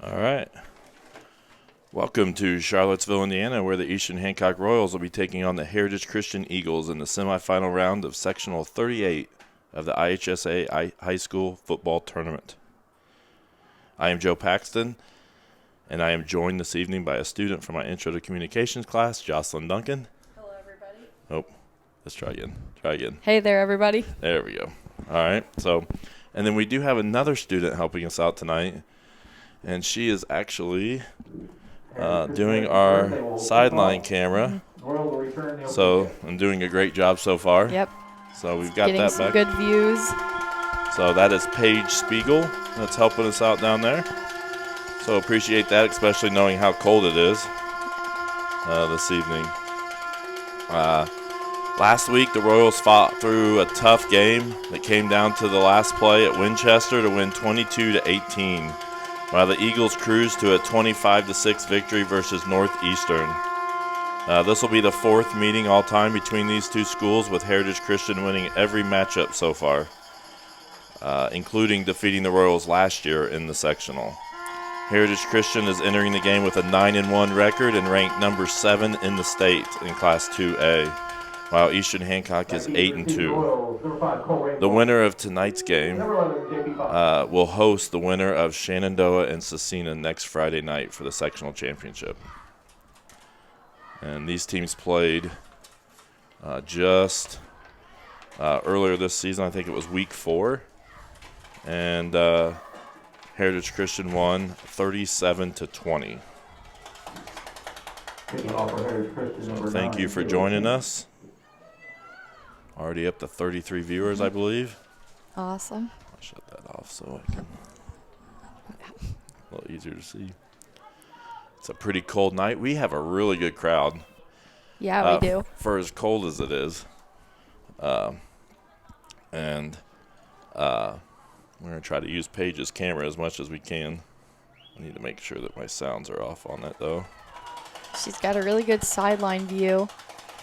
All right. Welcome to Charlottesville, Indiana, where the Eastern Hancock Royals will be taking on the Heritage Christian Eagles in the semifinal round of Sectional 38 of the IHSA High School Football Tournament. I am Joe Paxton, and I am joined this evening by a student from my Intro to Communications class, Jocelyn Duncan. Hello, everybody. Oh, let's try again. Hey there, everybody. There we go. All right. And then we do have another student helping us out tonight, and she is actually doing our sideline camera. So I'm doing a great job so far. Yep. So we've got Getting that some back. good views. So that is Paige Spiegel that's helping us out down there. So appreciate that, especially knowing how cold it is this evening. Last week, the Royals fought through a tough game that came down to the last play at Winchester to win 22-18, while the Eagles cruised to a 25-6 victory versus Northeastern. This will be the fourth meeting all-time between these two schools, with Heritage Christian winning every matchup so far, including defeating the Royals last year in the sectional. Heritage Christian is entering the game with a 9-1 record and ranked number 7 in the state in Class 2A, while Eastern Hancock is 8-2. The winner of tonight's game will host the winner of Shenandoah and Cecina next Friday night for the sectional championship. And these teams played just earlier this season. I think it was week 4. And Heritage Christian won 37-20. So thank you for joining us. Already up to 33 viewers, I believe. Awesome. I'll shut that off so I can a little easier to see. It's a pretty cold night. We have a really good crowd. Yeah, we do. For as cold as it is. We're going to try to use Paige's camera as much as we can. I need to make sure that my sounds are off on it, though. She's got a really good sideline view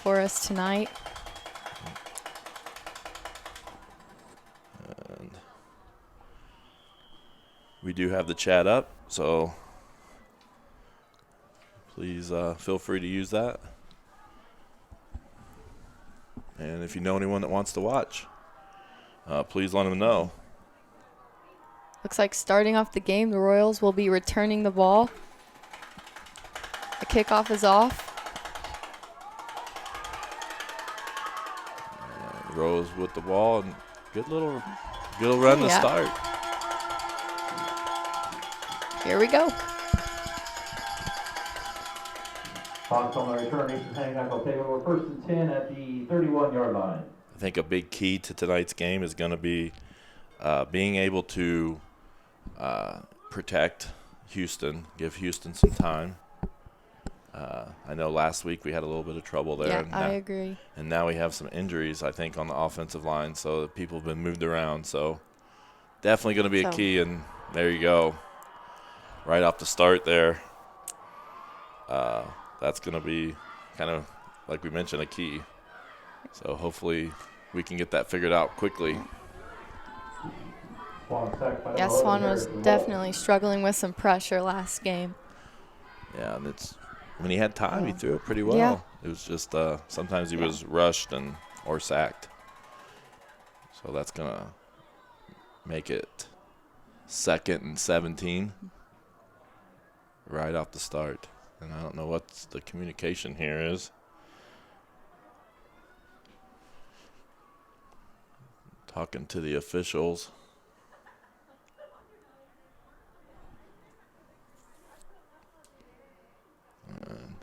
for us tonight. And we do have the chat up, so please feel free to use that. And if you know anyone that wants to watch, please let them know. Looks like starting off the game, the Royals will be returning the ball. The kickoff is off. And Rose with the ball, and good little run to start. Here we go. Fox on the return, Eastern Hancock will take over 1st and 10 at the 31-yard line. I think a big key to tonight's game is going to be being able to protect Houston, give Houston some time. I know last week we had a little bit of trouble there. Yeah, I agree. And now we have some injuries, I think, on the offensive line, so people have been moved around. So definitely going to be a key, and there you go. Right off the start there. That's going to be kind of, like we mentioned, a key. So hopefully we can get that figured out quickly. Yeah, Swan was definitely struggling with some pressure last game. Yeah, and when he had time, he threw it pretty well. Yeah. It was just sometimes he was rushed or sacked. So that's going to make it 2nd and 17 right off the start. And I don't know what the communication here is. Talking to the officials. And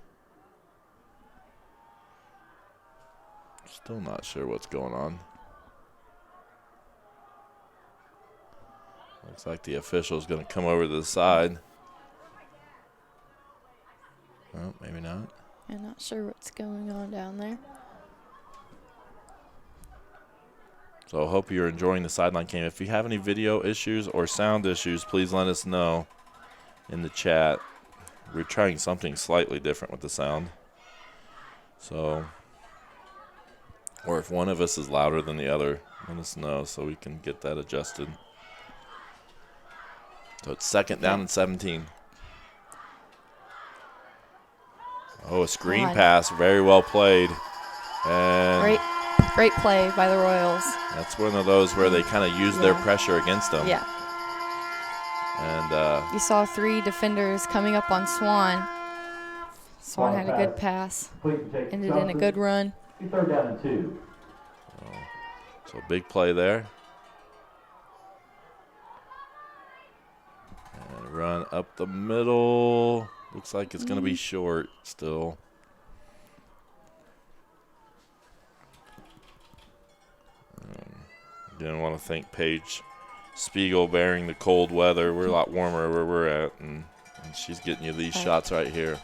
still not sure what's going on. Looks like the official's going to come over to the side. Oh, maybe not. I'm not sure what's going on down there. So I hope you're enjoying the sideline game. If you have any video issues or sound issues, please let us know in the chat. We're trying something slightly different with the sound. So, or if one of us is louder than the other, let us know so we can get that adjusted. So it's 2nd down and 17. Oh, a screen on. pass. Very well played. And Great play by the Royals. that's one of those where they kind of use their pressure against them. Yeah. And you saw 3 defenders coming up on Swan. Swan had a good pass. Ended in a good run. 3rd down and 2. So big play there. And run up the middle. Looks like it's going to be short still. Didn't want to thank Paige Spiegel bearing the cold weather. We're a lot warmer where we're at, and she's getting you these shots right here.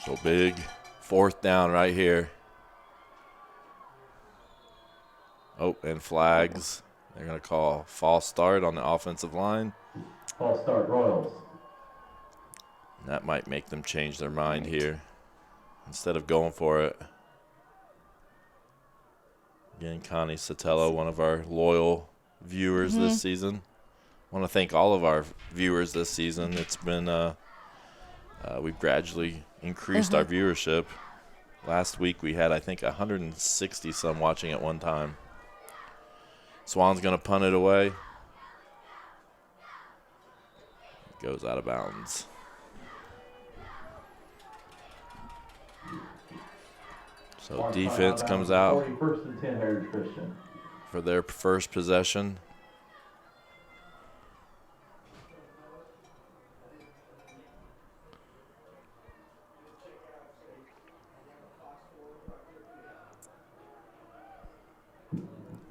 So big 4th down right here. Oh, and flags. They're going to call false start on the offensive line. False start, Royals. And that might make them change their mind here instead of going for it. Again, Connie Sotelo, one of our loyal viewers this season. I want to thank all of our viewers this season. It's been, we've gradually increased our viewership. Last week we had, I think, 160 some watching at one time. Swan's going to punt it away. Goes out of bounds. So defense comes out 41st and 10, Heritage Christian. for their first possession.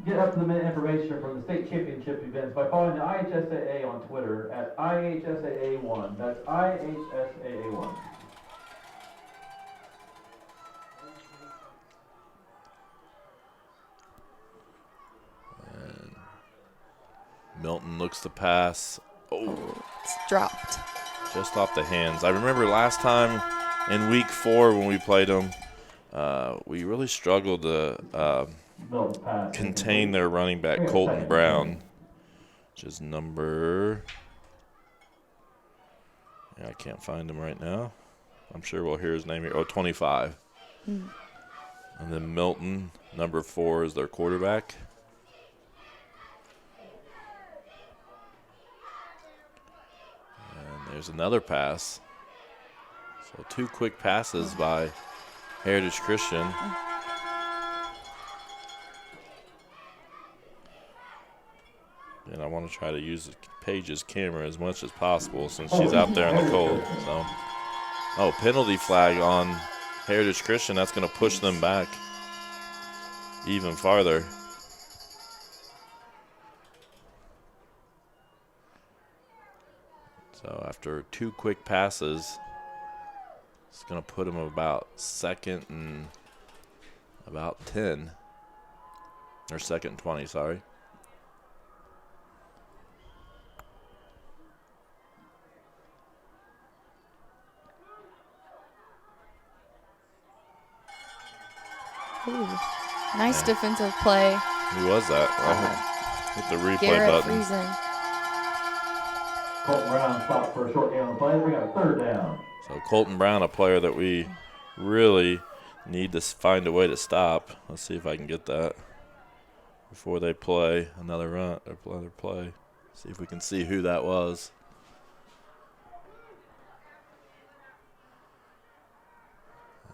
Get up-to-the-minute information from the state championship events by following the IHSAA on Twitter at IHSAA1. That's IHSAA1. And Milton looks to pass. Oh, It's dropped. just off the hands. I remember last time in week 4 when we played them, we really struggled to contain their running back, Colton Brown, which is number, I can't find him right now. I'm sure we'll hear his name here. 25. And then Milton, number 4, is their quarterback. And there's another pass. So 2 quick passes by Heritage Christian. And I want to try to use Paige's camera as much as possible since she's out there in the cold. So, penalty flag on Heritage Christian. That's going to push them back even farther. So after 2 quick passes, it's going to put them about 2nd and about 10. Or 2nd and 20, sorry. Ooh, nice defensive play. Who was that? Hit the replay Garrett button. Friesen. Colton Brown stopped for a short gain on the play. We got a 3rd down. So Colton Brown, a player that we really need to find a way to stop. Let's see if I can get that before they play another run or another play. See if we can see who that was.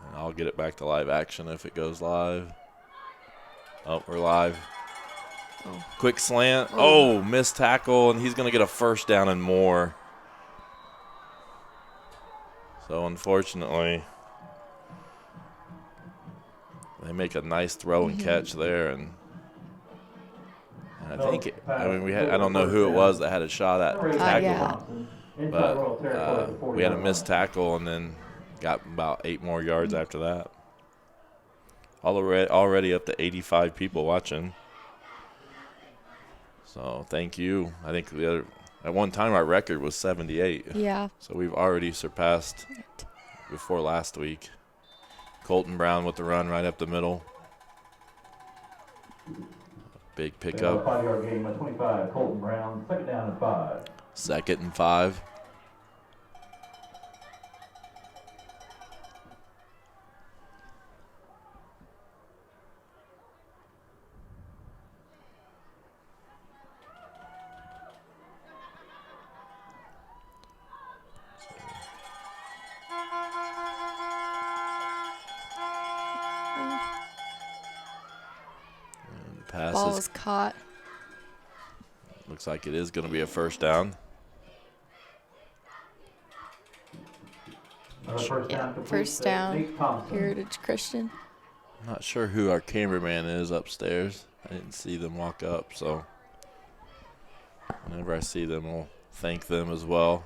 And I'll get it back to live action if it goes live. Oh, we're live. Oh. Quick slant. Oh, missed tackle, and he's going to get a 1st down and more. So, unfortunately, they make a nice throw and catch there, and I think I don't know who it was that had a shot at tackle, but we had a missed tackle and then got about 8 more yards after that. Already up to 85 people watching. So thank you. I think at one time our record was 78. Yeah. So we've already surpassed before last week. Colton Brown with the run right up the middle. Big pickup. 5-yard gain by 25. Colton Brown, 2nd down and 5. 2nd and 5. Pass Ball is, was caught. looks like it is going to be a first down. Another first down complete First to down. Nate Thompson. Heritage Christian. I'm not sure who our cameraman is upstairs. I didn't see them walk up, so whenever I see them, I'll thank them as well.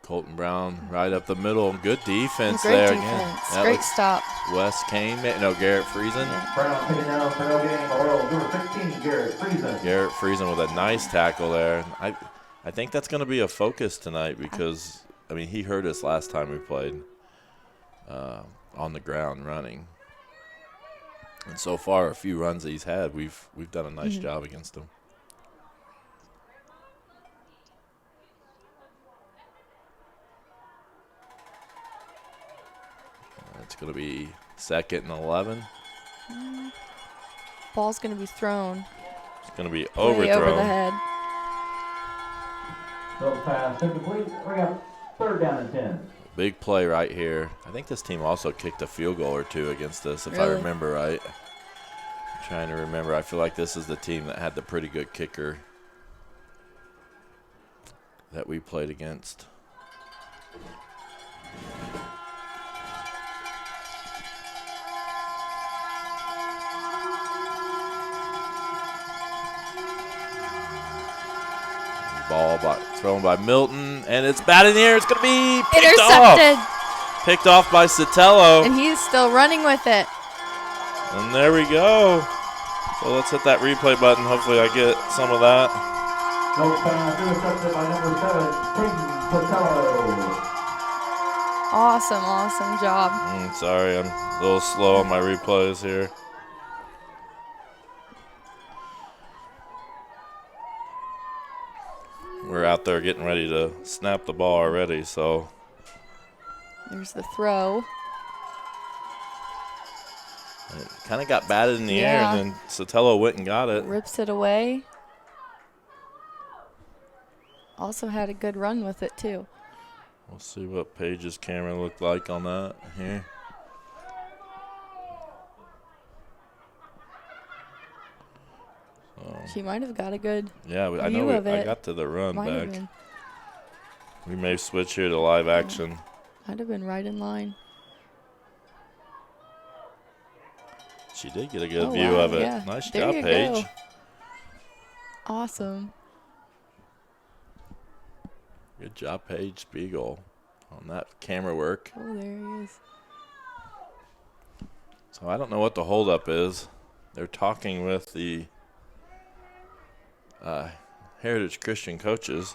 Colton Brown right up the middle. Good defense Great there defense. again. That Great was stop. Wes Kane. No, Garrett Friesen. Brown taking down for no gain. Royals number 16, Garrett Friesen. Garrett Friesen with a nice tackle there. I think that's going to be a focus tonight because, I mean, he hurt us last time we played on the ground running. And so far, a few runs that he's had, we've done a nice job against him. It's going to be 2nd and 11. Ball's going to be thrown. It's going to be Way overthrown. over the head. Those pass incomplete. Bring up 3rd down and 10. Big play right here. I think this team also kicked a field goal or two against us, if I Really? remember right. I'm trying to remember. I feel like this is the team that had the pretty good kicker that we played against. Ball thrown by Milton, and it's batted in the air. It's going to be picked Intercepted. off. Picked off by Sotelo. And he's still running with it. And there we go. So let's hit that replay button. Hopefully I get some of that. No pass intercepted by number 7, Peyton Patello. Awesome job. Sorry, I'm a little slow on my replays here. We're out there getting ready to snap the ball already, so. There's the throw. It kind of got batted in the air, Yeah. and then Sotelo went and got it. Rips it away. Also had a good run with it, too. We'll see what Paige's camera looked like on that here. She might have got a good Yeah, I view know of I it. got to the run Might have back. been. We may switch here to live action. Might have been right in line. She did get a good Oh, view wow, of it. yeah. Nice There job, you Paige. go. Awesome. Good job, Paige Spiegel, on that camera work. Oh, there he is. So I don't know what the holdup is. They're talking with the Heritage Christian coaches.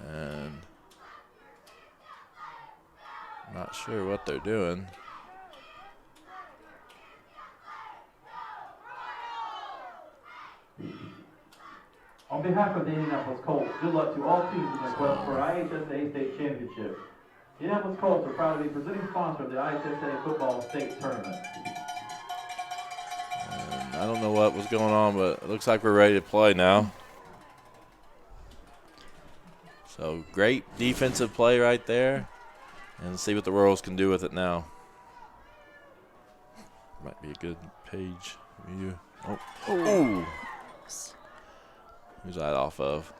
And I'm not sure what they're doing. On behalf of the Indianapolis Colts, good luck to all teams in their quest for IHSA State Championship. The Indianapolis Colts are proud to be presenting sponsor of the IHSA Football State Tournament. And I don't know what was going on, but it looks like we're ready to play now. So great defensive play right there. And see what the Royals can do with it now. Might be a good page view. Oh. Ooh. Who's that off of?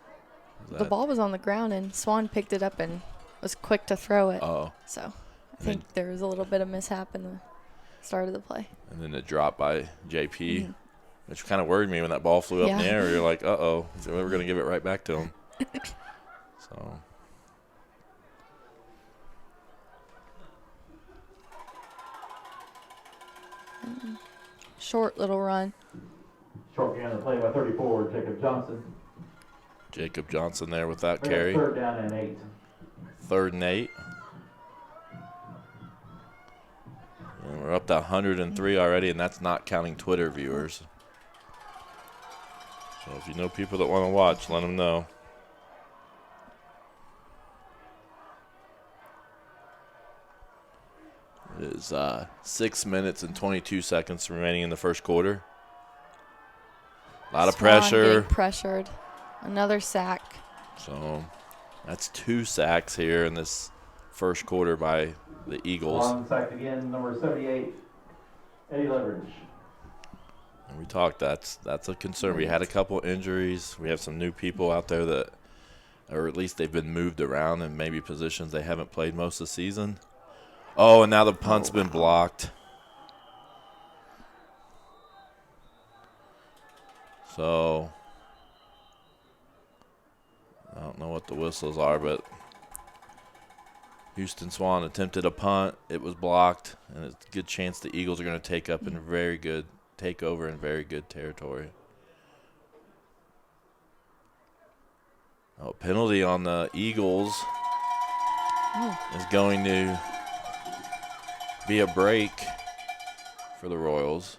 The ball was on the ground, and Swan picked it up and was quick to throw it. Oh. So I think there was a little bit of mishap in the start of the play. And then it dropped by JP, which kind of worried me when that ball flew up in the air. You're like, uh-oh, so we're going to give it right back to him. So. Short little run. Short gain on the play by 34, Jacob Johnson. Jacob Johnson there with that Bring up carry. 3rd down and 8. 3rd and 8. And we're up to 103 already, and that's not counting Twitter viewers. So if you know people that want to watch, let them know. It is 6 minutes and 22 seconds remaining in the first quarter. A lot of Swan pressure. getting pressured. Another sack. So that's 2 sacks here in this first quarter by the Eagles. Swan sacked again, number 78, Eddie Leverage. And we talked, that's a concern. We had a couple injuries. We have some new people out there that, or at least they've been moved around in maybe positions they haven't played most of the season. Oh, and now the punt's been blocked. So I don't know what the whistles are, but Houston Swan attempted a punt. It was blocked, and it's a good chance the Eagles are going to take over in very good territory. Oh, penalty on the Eagles is going to be a break for the Royals.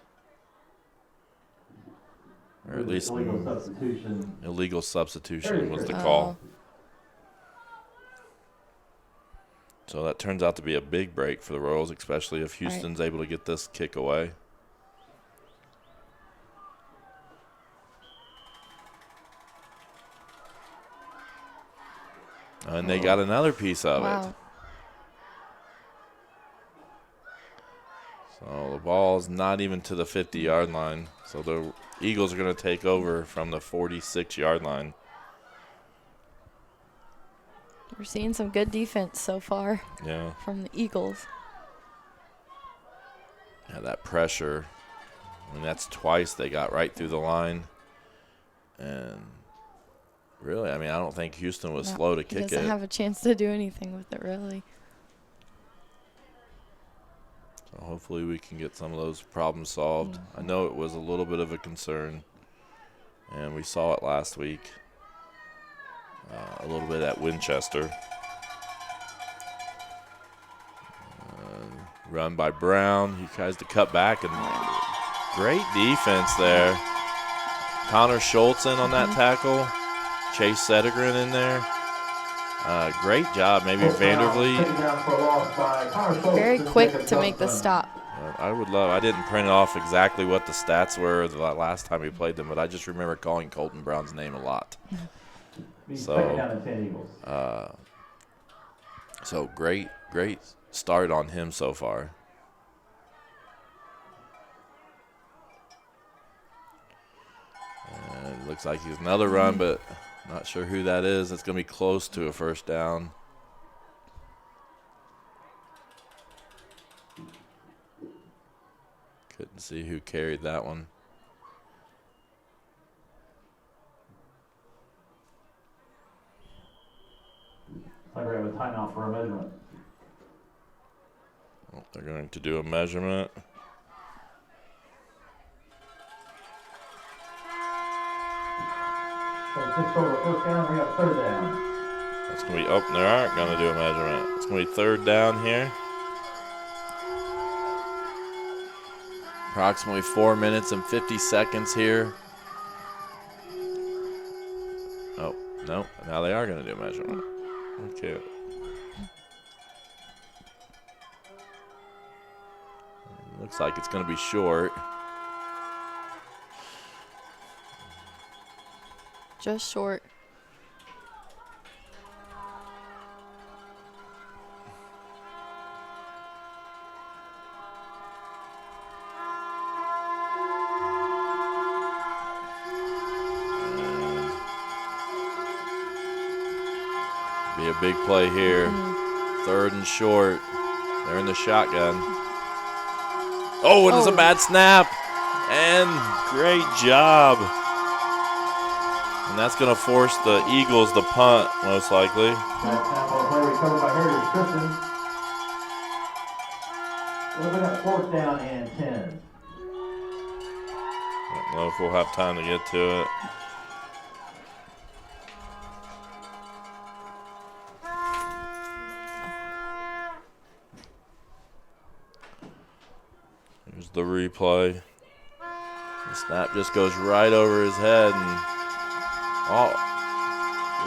Or at least illegal substitution was the call. So that turns out to be a big break for the Royals, especially if Houston's able to get this kick away. And they got another piece of it. So the ball's not even to the 50-yard line. So the Eagles are going to take over from the 46-yard line. We're seeing some good defense so far. Yeah. From the Eagles. Yeah, that pressure. I mean, that's twice they got right through the line. And really, I mean, I don't think Houston was slow to kick it. He doesn't have a chance to do anything with it, really. So hopefully we can get some of those problems solved. I know it was a little bit of a concern, and we saw it last week a little bit at Winchester. Run by Brown. He tries to cut back, and great defense there. Connor Schultz in on that tackle. Chase Settigren in there. Great job. Maybe Vandervliet. Very quick to make the stop. I would love. I didn't print off exactly what the stats were the last time we played them, but I just remember calling Colton Brown's name a lot. So great start on him so far. And it looks like he's another run, but not sure who that is. It's going to be close to a first down. Couldn't see who carried that one. Like we have a timeout for a measurement. Oh, they're going to do a measurement. Just over first down, we have third down. That's going to be, they aren't going to do a measurement. It's going to be third down here. Approximately 4 minutes and 50 seconds here. Oh, no, now they are going to do a measurement. Okay. Looks like it's going to be short. Just short. Be a big play here. Third and short. They're in the shotgun. Oh, it is a bad snap. And great job. And that's going to force the Eagles to punt, most likely. That snap on play recovered by Heritage Christian. We're looking at fourth down and 10. I don't know if we'll have time to get to it. Here's the replay. The snap just goes right over his head, and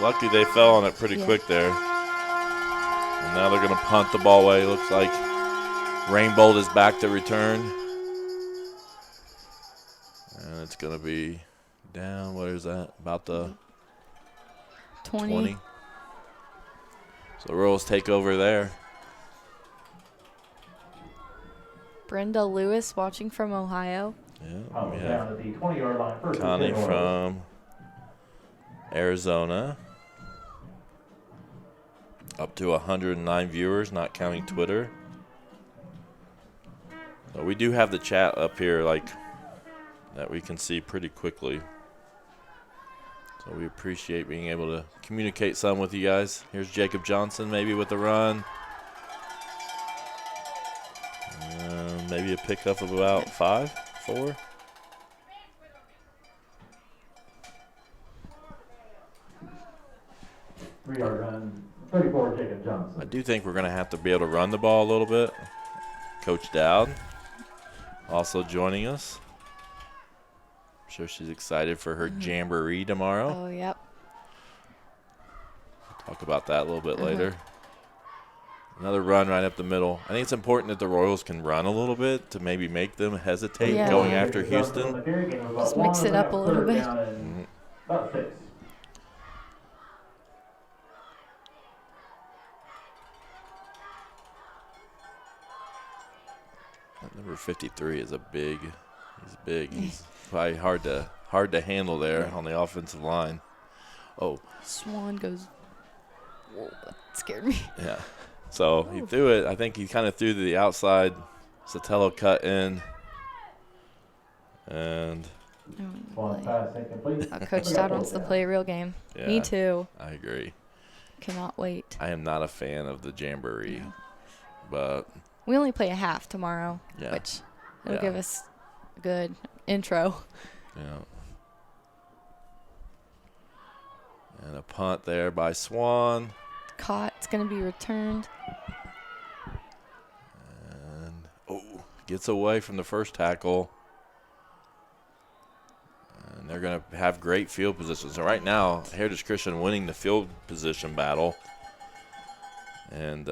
lucky they fell on it pretty quick there. And now they're going to punt the ball away. Looks like Rainbolt is back to return. And it's going to be down, what is that? About the 20. So the Royals take over there. Brenda Lewis watching from Ohio. Yeah, we Down have at the 20-yard line. First and Connie 10 Royals. from Arizona. Up to 109 viewers, not counting Twitter. So we do have the chat up here, like, that we can see pretty quickly. So we appreciate being able to communicate some with you guys. Here's Jacob Johnson maybe with the run. Maybe a pickup of about 4. 3-yard run. 34, Jacob Johnson. I do think we're going to have to be able to run the ball a little bit. Coach Dowd also joining us. I'm sure she's excited for her jamboree tomorrow. Oh, yep. Talk about that a little bit later. Another run right up the middle. I think it's important that the Royals can run a little bit to maybe make them hesitate going after Houston. Just mix it up a little bit. About 6. That number 53 is he's big. He's probably hard to handle there on the offensive line. Oh. Swan goes, whoa, that scared me. Yeah. So he threw it. I think he kind of threw to the outside. Sotelo cut in. And Coach Dowd wants to play a real game. yeah, Me too. I agree. Cannot wait. I am not a fan of the jamboree, but we only play a half tomorrow, which will give us a good intro. Yeah. And a punt there by Swan. Caught. It's going to be returned. And, gets away from the first tackle. And they're going to have great field position. So right now, Heritage Christian winning the field position battle. And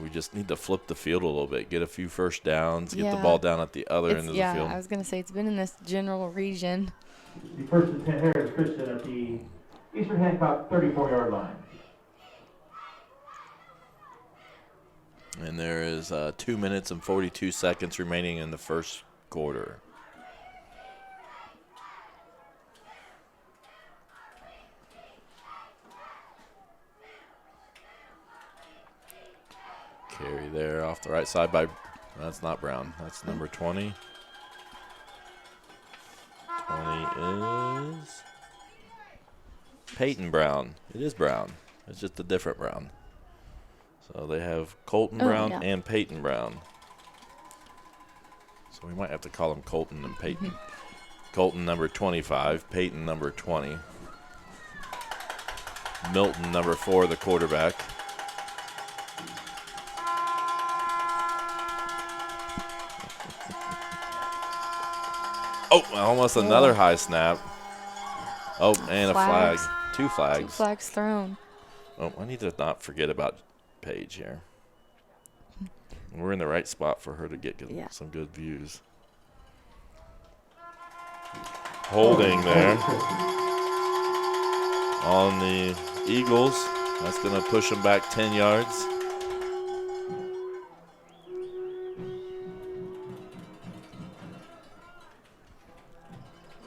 we just need to flip the field a little bit, get a few first downs, get the ball down at the other end of the field. Yeah, I was going to say it's been in this general region. The first and 10 Heritage Christian at the Eastern Hancock 34-yard line. And there is 2 minutes and 42 seconds remaining in the first quarter. Carry there off the right side by, that's not Brown, that's number 20. 20 is Peyton Brown. It is Brown. It's just a different Brown. So they have Colton Brown and Peyton Brown. So we might have to call them Colton and Peyton. Colton number 25, Peyton number 20. Milton number 4, the quarterback. Oh, almost another high snap. Oh, and a flag. 2 flags. 2 flags thrown. Oh, I need to not forget about Paige here. We're in the right spot for her to get some good views. Holding there on the Eagles. That's going to push them back 10 yards.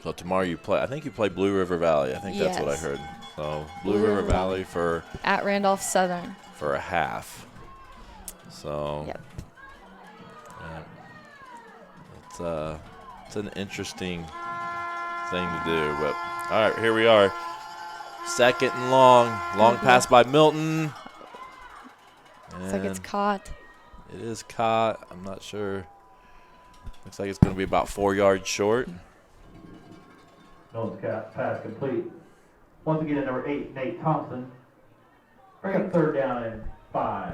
So tomorrow you play, I think you play Blue River Valley. I think that's what I heard. So Blue River Valley for at Randolph Southern for a half. So it's an interesting thing to do. But all right, here we are. Second and long pass by Milton. Looks like it's caught. It is caught. I'm not sure. Looks like it's going to be about 4 yards short. Milton's pass complete. Once again, at number 8, Nate Thompson. Bring up 3rd down and 5.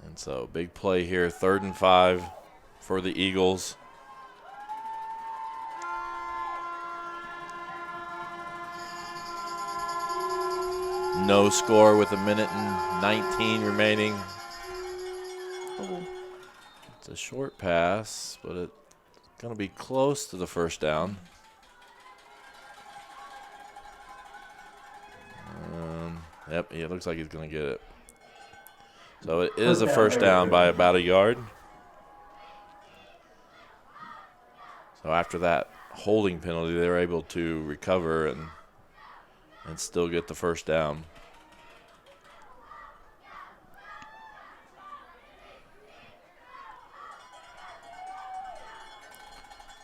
And so big play here, 3rd and 5 for the Eagles. No score with 1:19 remaining. Ooh. It's a short pass, but it's going to be close to the first down. Yep, it looks like he's going to get it. So it is a first down by about a yard. So after that holding penalty, they were able to recover and still get the first down.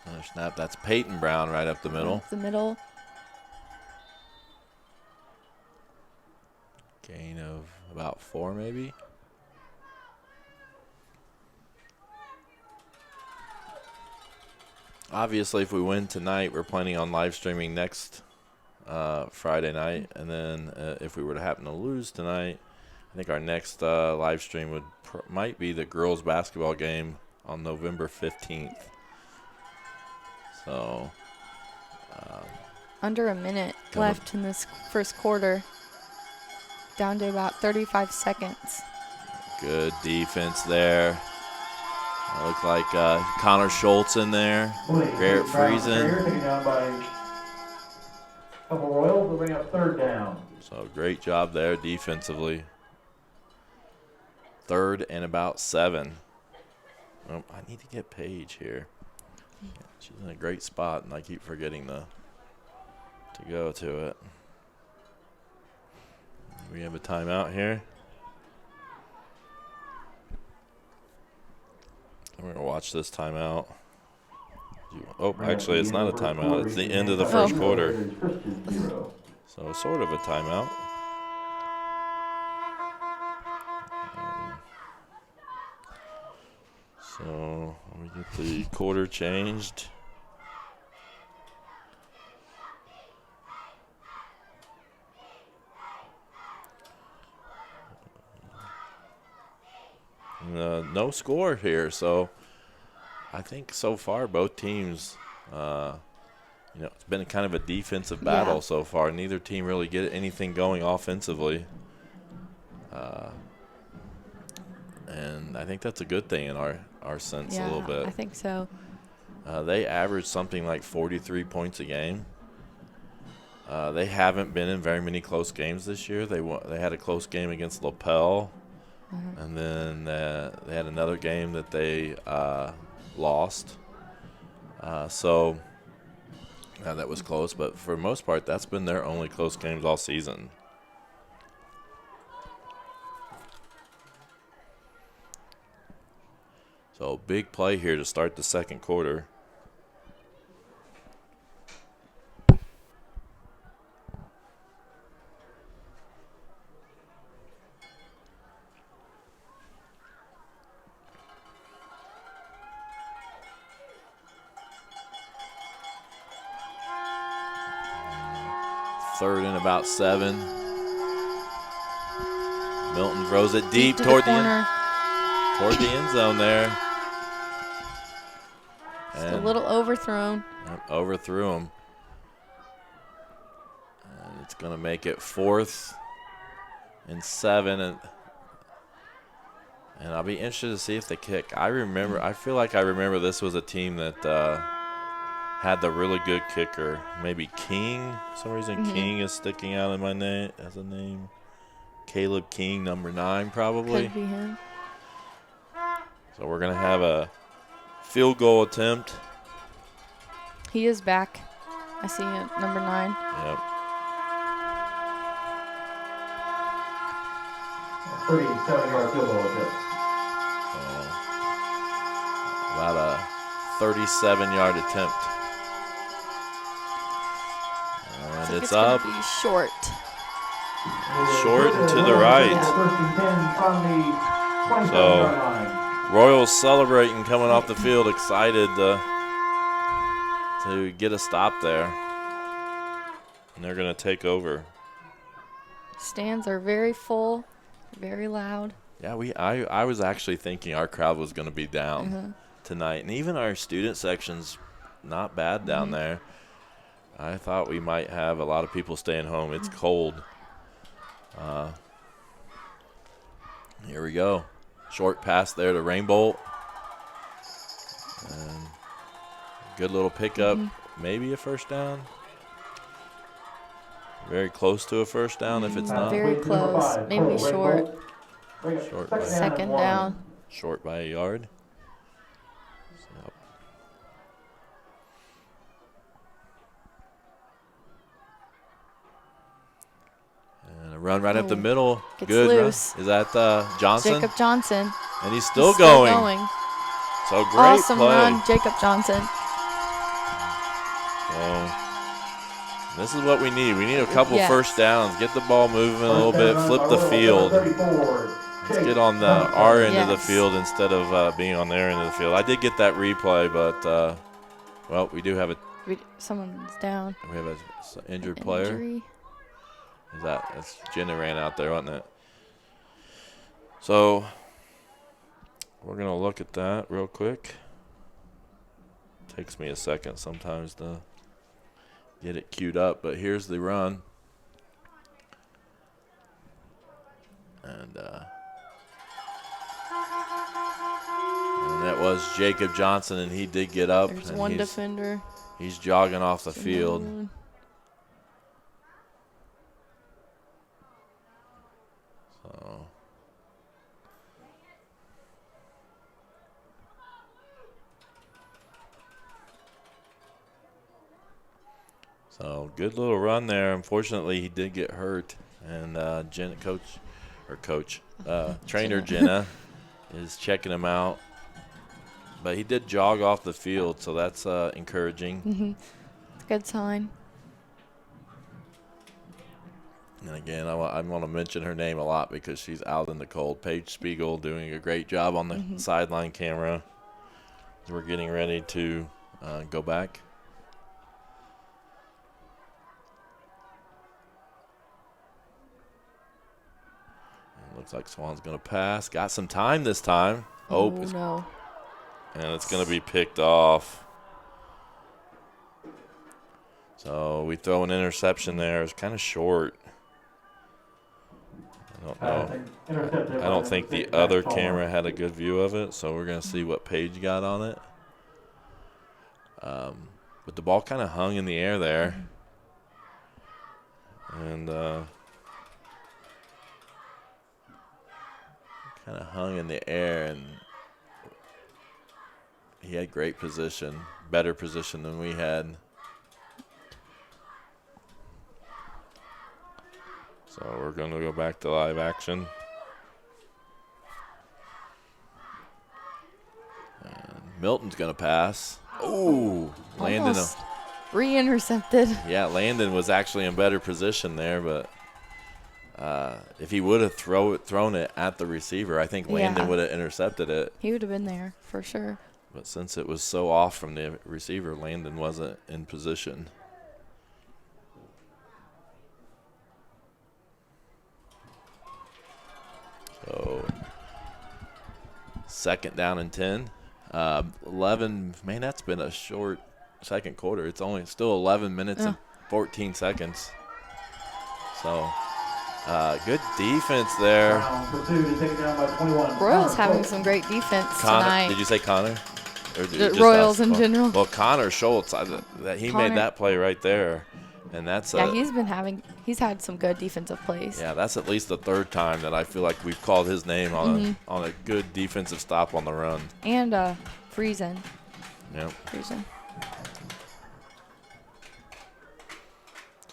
Another snap. That's Peyton Brown right up the middle. Up the middle. Gain of about 4 maybe. Obviously, if we win tonight, we're planning on live streaming next Friday night. And then if we were to happen to lose tonight, I think our next live stream might be the girls basketball game on November 15th. So Under a minute left in this first quarter. Down to about 35 seconds. Good defense there. It looked like Connor Schultz in there. Garrett Friesen. Taken down by a couple Royals. They'll bring up third down. So great job there defensively. 3rd and about 7. Oh, I need to get Paige here. She's in a great spot, and I keep forgetting to go to it. We have a timeout here. I'm going to watch this timeout. Oh, actually, it's not a timeout. It's the end of the first quarter. So sort of a timeout. So let me get the quarter changed. No score here, so I think so far both teams, it's been kind of a defensive battle so far. Neither team really get anything going offensively, and I think that's a good thing in our sense a little bit. I think so. They average something like 43 points a game. They haven't been in very many close games this year. They had a close game against LaPel. And then they had another game that they lost. So that was close. But for the most part, that's been their only close games all season. So big play here to start the second quarter. Third and about 7. Milton throws it deep toward the end zone there. Just a little overthrown. Yep, overthrew him. And it's going to make it 4th and 7. And I'll be interested to see if they kick. I feel like I remember this was a team that had the really good kicker. Maybe King. For some reason King is sticking out in my name as a name. Caleb King, number 9, probably. Could be him. So we're going to have a field goal attempt. He is back. I see it, number 9. Yep. 37-yard field goal attempt. About a 37-yard attempt. And it's up. Be short. Short and to the right. So Royals celebrating coming off the field, excited to get a stop there. And they're going to take over. Stands are very full, very loud. Yeah, I was actually thinking our crowd was going to be down tonight. And even our student section's not bad down there. I thought we might have a lot of people staying home. It's cold. Here we go. Short pass there to Rainbolt. And good little pickup. Maybe a first down. Very close to a first down if it's not. Very close. Maybe short. Short by, Second down. short by a yard. So. And a run right up the middle. Gets Good. loose. Is that Johnson? Jacob Johnson. And he's still He's going. Still going. So great Awesome play. run, Jacob Johnson. So this is what we need. We need a couple Yes. first downs. Get the ball moving a little bit. Flip the field. Let's get on the our end of the Yes. field instead of being on their end of the field. I did get that replay, but well, we do have Someone's down. we have an injured player. Injury. That's Jenna ran out there, wasn't it? So we're gonna look at that real quick. Takes me a second sometimes to get it queued up, but here's the run. And that was Jacob Johnson, and he did get up. There's and one defender. He's jogging off the field. One. So good little run there. Unfortunately, he did get hurt, and trainer Jenna is checking him out. But he did jog off the field, so that's encouraging. It's a good sign. And again, I want to mention her name a lot because she's out in the cold. Paige Spiegel doing a great job on the sideline camera. We're getting ready to go back. Looks like Swan's going to pass. Got some time this time. Oh, no. And it's going to be picked off. So we throw an interception there. It's kind of short. I don't know. I don't think the other camera had a good view of it, so we're going to see what Paige got on it. But the ball kind of hung in the air there. And kind of hung in the air, and he had great position, better position than we had. So we're going to go back to live action. And Milton's going to pass. Ooh, Landon. Re-intercepted. Yeah, Landon was actually in better position there, but if he would have thrown it at the receiver, I think Landon would have intercepted it. He would have been there for sure. But since it was so off from the receiver, Landon wasn't in position. So, second down and 10. 11, man, that's been a short second quarter. It's still 11 minutes and 14 seconds. So, good defense there. Royals having some great defense tonight. Did you say Connor? Or The Royals in general. Well, Connor Schultz, he made that play right there. And that's he's had some good defensive plays. Yeah, that's at least the third time that I feel like we've called his name on a good defensive stop on the run. And Friesen. Yep. Friesen.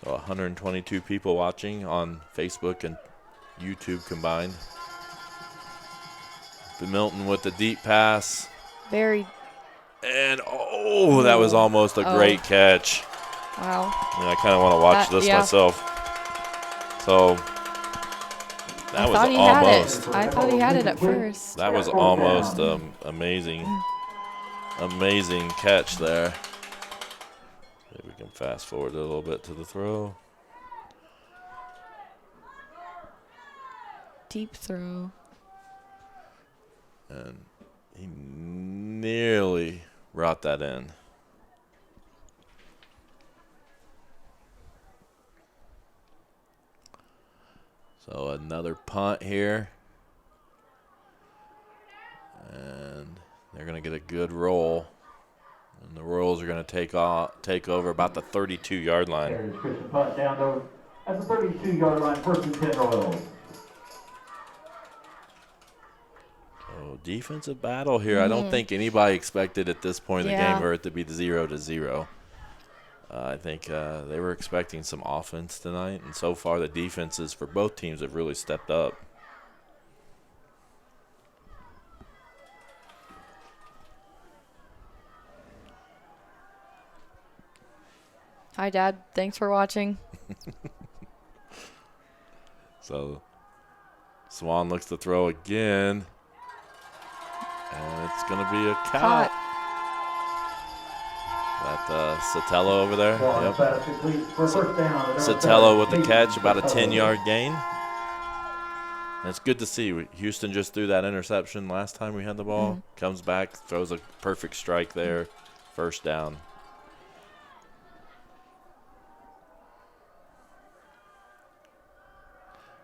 So 122 people watching on Facebook and YouTube combined. The Milton with the deep pass. Very. And that was almost a great catch. Wow. I kind of want to watch this myself. So that was almost. I thought he had it at first. That was almost amazing catch there. Maybe we can fast forward a little bit to the throw. Deep throw. And he nearly brought that in. So another punt here. And they're going to get a good roll. And the Royals are going to take over about the 32-yard line. Heritage Christian punt down over at the 32-yard line, 1st and 10 Royals. So defensive battle here. I don't think anybody expected at this point in the game for it to be 0-0. I think they were expecting some offense tonight, and so far the defenses for both teams have really stepped up. Hi, Dad. Thanks for watching. So Swan looks to throw again, and it's going to be a count. That Sotelo over there. Yep. Sotelo with the catch, about a 10-yard gain. And it's good to see. Houston just threw that interception last time we had the ball. Comes back, throws a perfect strike there. 1st down.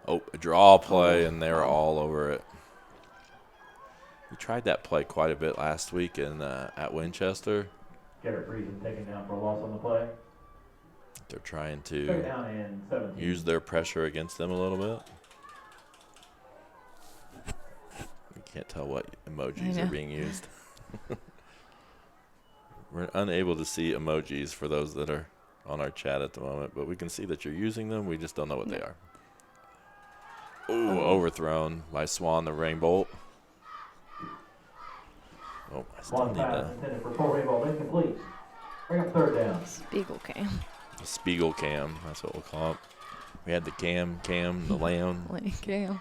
Oh, a draw play, and they were all over it. We tried that play quite a bit last week at Winchester. Garrett Friesen taken down for a loss on the play. They're trying to use their pressure against them a little bit. You can't tell what emojis are being used. We're unable to see emojis for those that are on our chat at the moment, but we can see that you're using them. We just don't know what they are. Ooh, overthrown by Swan, the rainbow. Oh, I still need intended for full rainbow, incomplete. Bring up 3rd down. Spiegel cam. The Spiegel cam, that's what we'll call it. We had the cam, the land cam.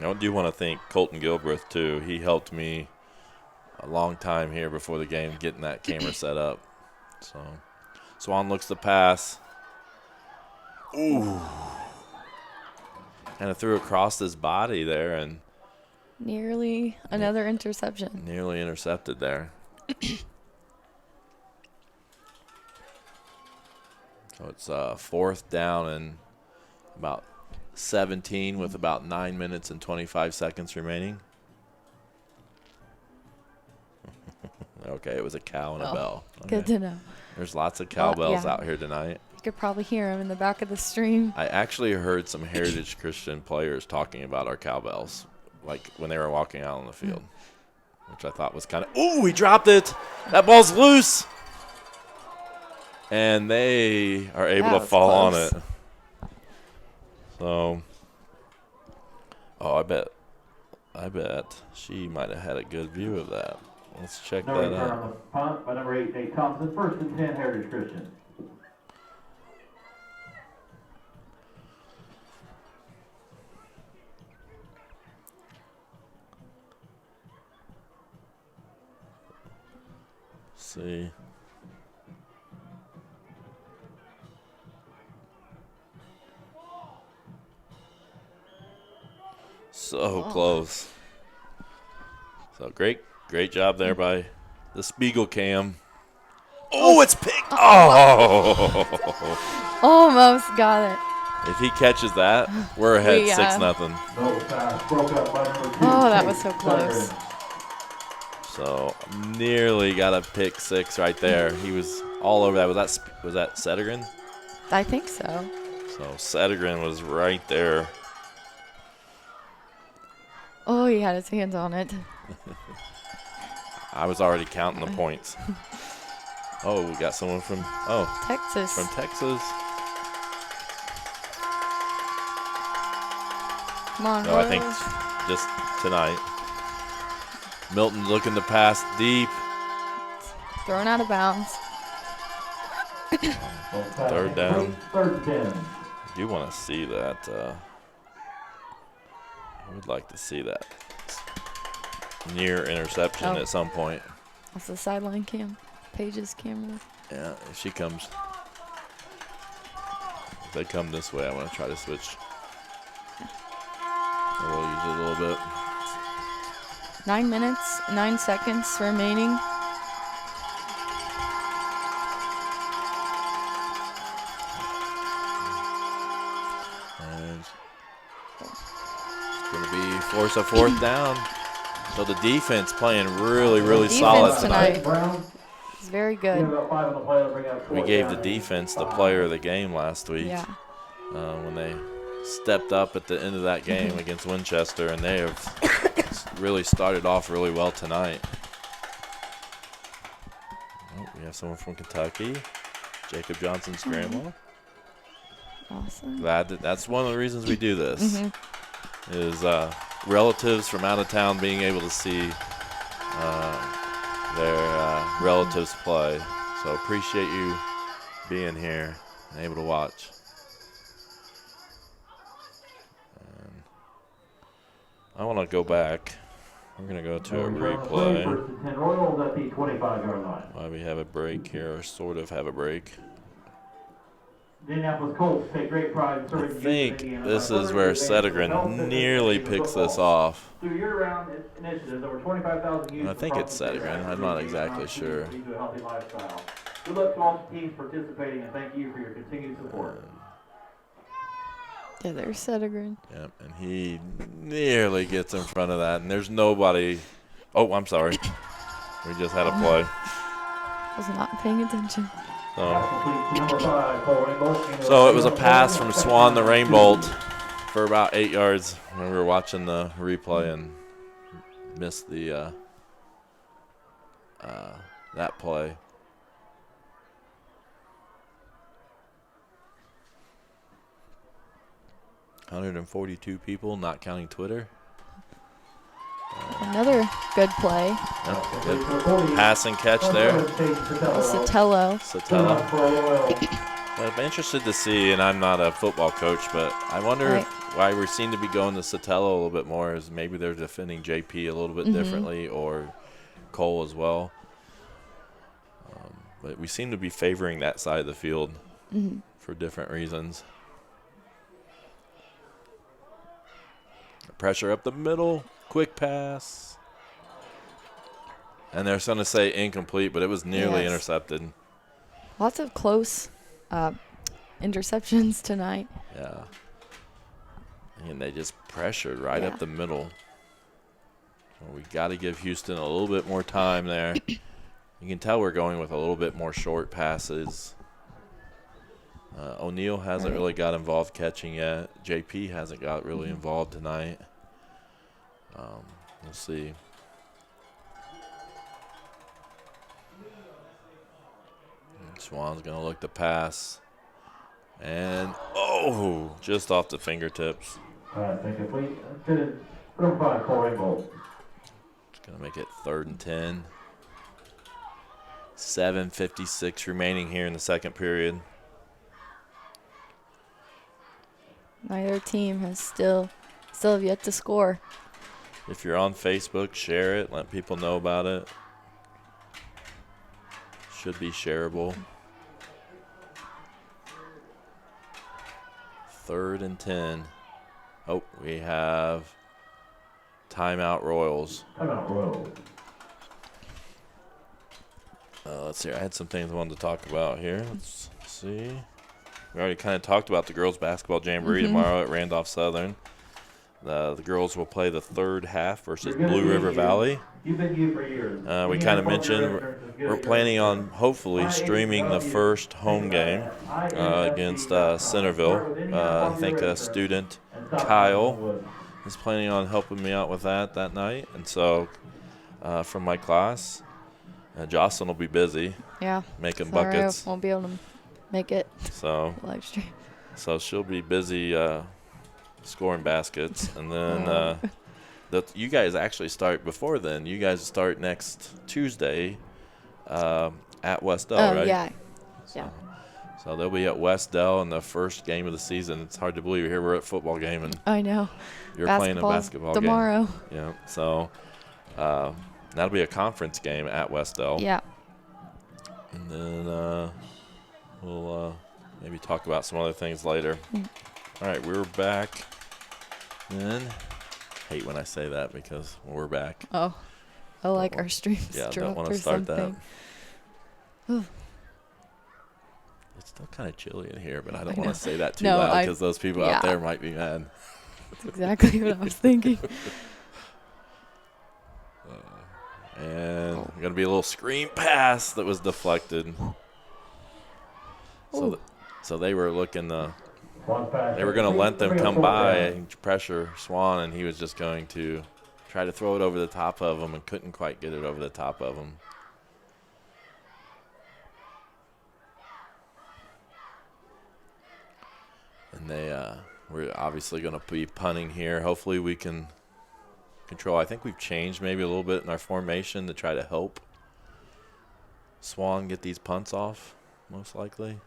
I do want to thank Colton Gilbreth, too. He helped me a long time here before the game getting that camera set up. So Swan looks to pass. Ooh. Kind of threw across his body there and nearly another interception. Nearly intercepted there. So it's 4th down and about 17 with about 9 minutes and 25 seconds remaining. Okay, it was a cow and a bell. Okay. Good to know. There's lots of cowbells out here tonight. You could probably hear them in the back of the stream. I actually heard some Heritage Christian players talking about our cowbells, like when they were walking out on the field, which I thought was kind of, ooh, he dropped it. That ball's loose. And they are able to fall on it. So, I bet she might have had a good view of that. Let's check that out. On the punt by number 8, Nate Thompson, 1st and 10, Heritage Christian. See. So close. So great job there by the Spiegel cam. Oh, it's picked. Oh. Almost got it. If he catches that, we're ahead 6-0. Oh, that was so close. So nearly got a pick 6 right there. He was all over that. Was that Settergren? I think so. So Settergren was right there. Oh, he had his hands on it. I was already counting the points. Oh, we got someone from Texas. From Texas. Come on, No, I think just tonight. Milton looking to pass deep. Thrown out of bounds. 3rd down. 3rd down. I do want to see that. I would like to see that near interception at some point. That's the sideline cam. Paige's camera. Yeah, if she comes. If they come this way, I want to try to switch. We'll use it a little bit. 9 minutes, 9 seconds remaining. Going to be force a fourth down. So the defense playing really, really solid tonight. It's very good. We gave the defense the player of the game last week. Yeah. When they stepped up at the end of that game against Winchester, and they have really started off really well tonight. Oh, we have someone from Kentucky, Jacob Johnson Scramble. Awesome. Glad that's one of the reasons we do this is relatives from out of town being able to see their relatives play. So appreciate you being here and able to watch. And I want to go back. We're going to go to a replay. Why we have a break here, or sort of have a break. Indianapolis Colts take great pride in I serving think Indiana. this is where Settigren nearly picks this off. Through year-round initiatives, over 25,000 youth I think it's Settigren. I'm not exactly sure. Lead to a healthy lifestyle. Good luck to all teams participating, and thank you for your continued support. Yeah, there's Settigren. Yep, and he nearly gets in front of that, and there's nobody. Oh, I'm sorry. We just had a play. Was not paying attention. So it was a pass from Swan to Rainbolt for about 8 yards when we were watching the replay and missed the that play. $142 people, not counting Twitter. Another good play. Yep, good pass and catch there. Sotelo. I'm interested to see, and I'm not a football coach, but I wonder why we seem to be going to Sotelo a little bit more, is maybe they're defending JP a little bit differently, or Cole as well. But we seem to be favoring that side of the field for different reasons. Pressure up the middle. Quick pass. And they're going to say incomplete, but it was nearly intercepted. Lots of close interceptions tonight. Yeah. And they just pressured right up the middle. So we got to give Houston a little bit more time there. You can tell we're going with a little bit more short passes. O'Neal hasn't really got involved catching yet. JP hasn't got really involved tonight. We'll see. And Swan's going to look to pass. And, just off the fingertips. All right, thank you. Number 5, Cole Rainbolt. It's going to make it 3rd and 10. 7:56 remaining here in the second period. Neither team has still have yet to score. If you're on Facebook, share it. Let people know about it. Should be shareable. 3rd and 10. Oh, we have timeout Royals. Timeout Royals. Let's see. I had some things I wanted to talk about here. Let's see. We already kind of talked about the girls' basketball jamboree tomorrow at Randolph Southern. The girls will play the third half versus Blue River Valley. You've been you for years. We kind of mentioned we're planning on hopefully streaming the first home game against Centerville. I think a student, Kyle, is planning on helping me out with that night. And so from my class, Jocelyn will be busy making buckets. I won't be able to make it So live stream. So she'll be busy scoring baskets. And then you guys actually start before then. You guys start next Tuesday at Westdell, right? Yeah. So they'll be at Westdell in the first game of the season. It's hard to believe here we're at football game and I know. You're playing a basketball tomorrow. game. Yeah. So that'll be a conference game at Westdell. Yeah. And then we'll maybe talk about some other things later. All right, we're back. And hate when I say that because we're back. Oh, I like our streams. Yeah, don't want to start that. It's still kind of chilly in here, but I don't want to say that too loud because those people out there might be mad. That's exactly what I was thinking. And going to be a little screen pass that was deflected. So they were looking they were going to let them come by and pressure Swan, and he was just going to try to throw it over the top of him and couldn't quite get it over the top of him. And we're obviously going to be punting here. Hopefully we can control. I think we've changed maybe a little bit in our formation to try to help Swan get these punts off, most likely.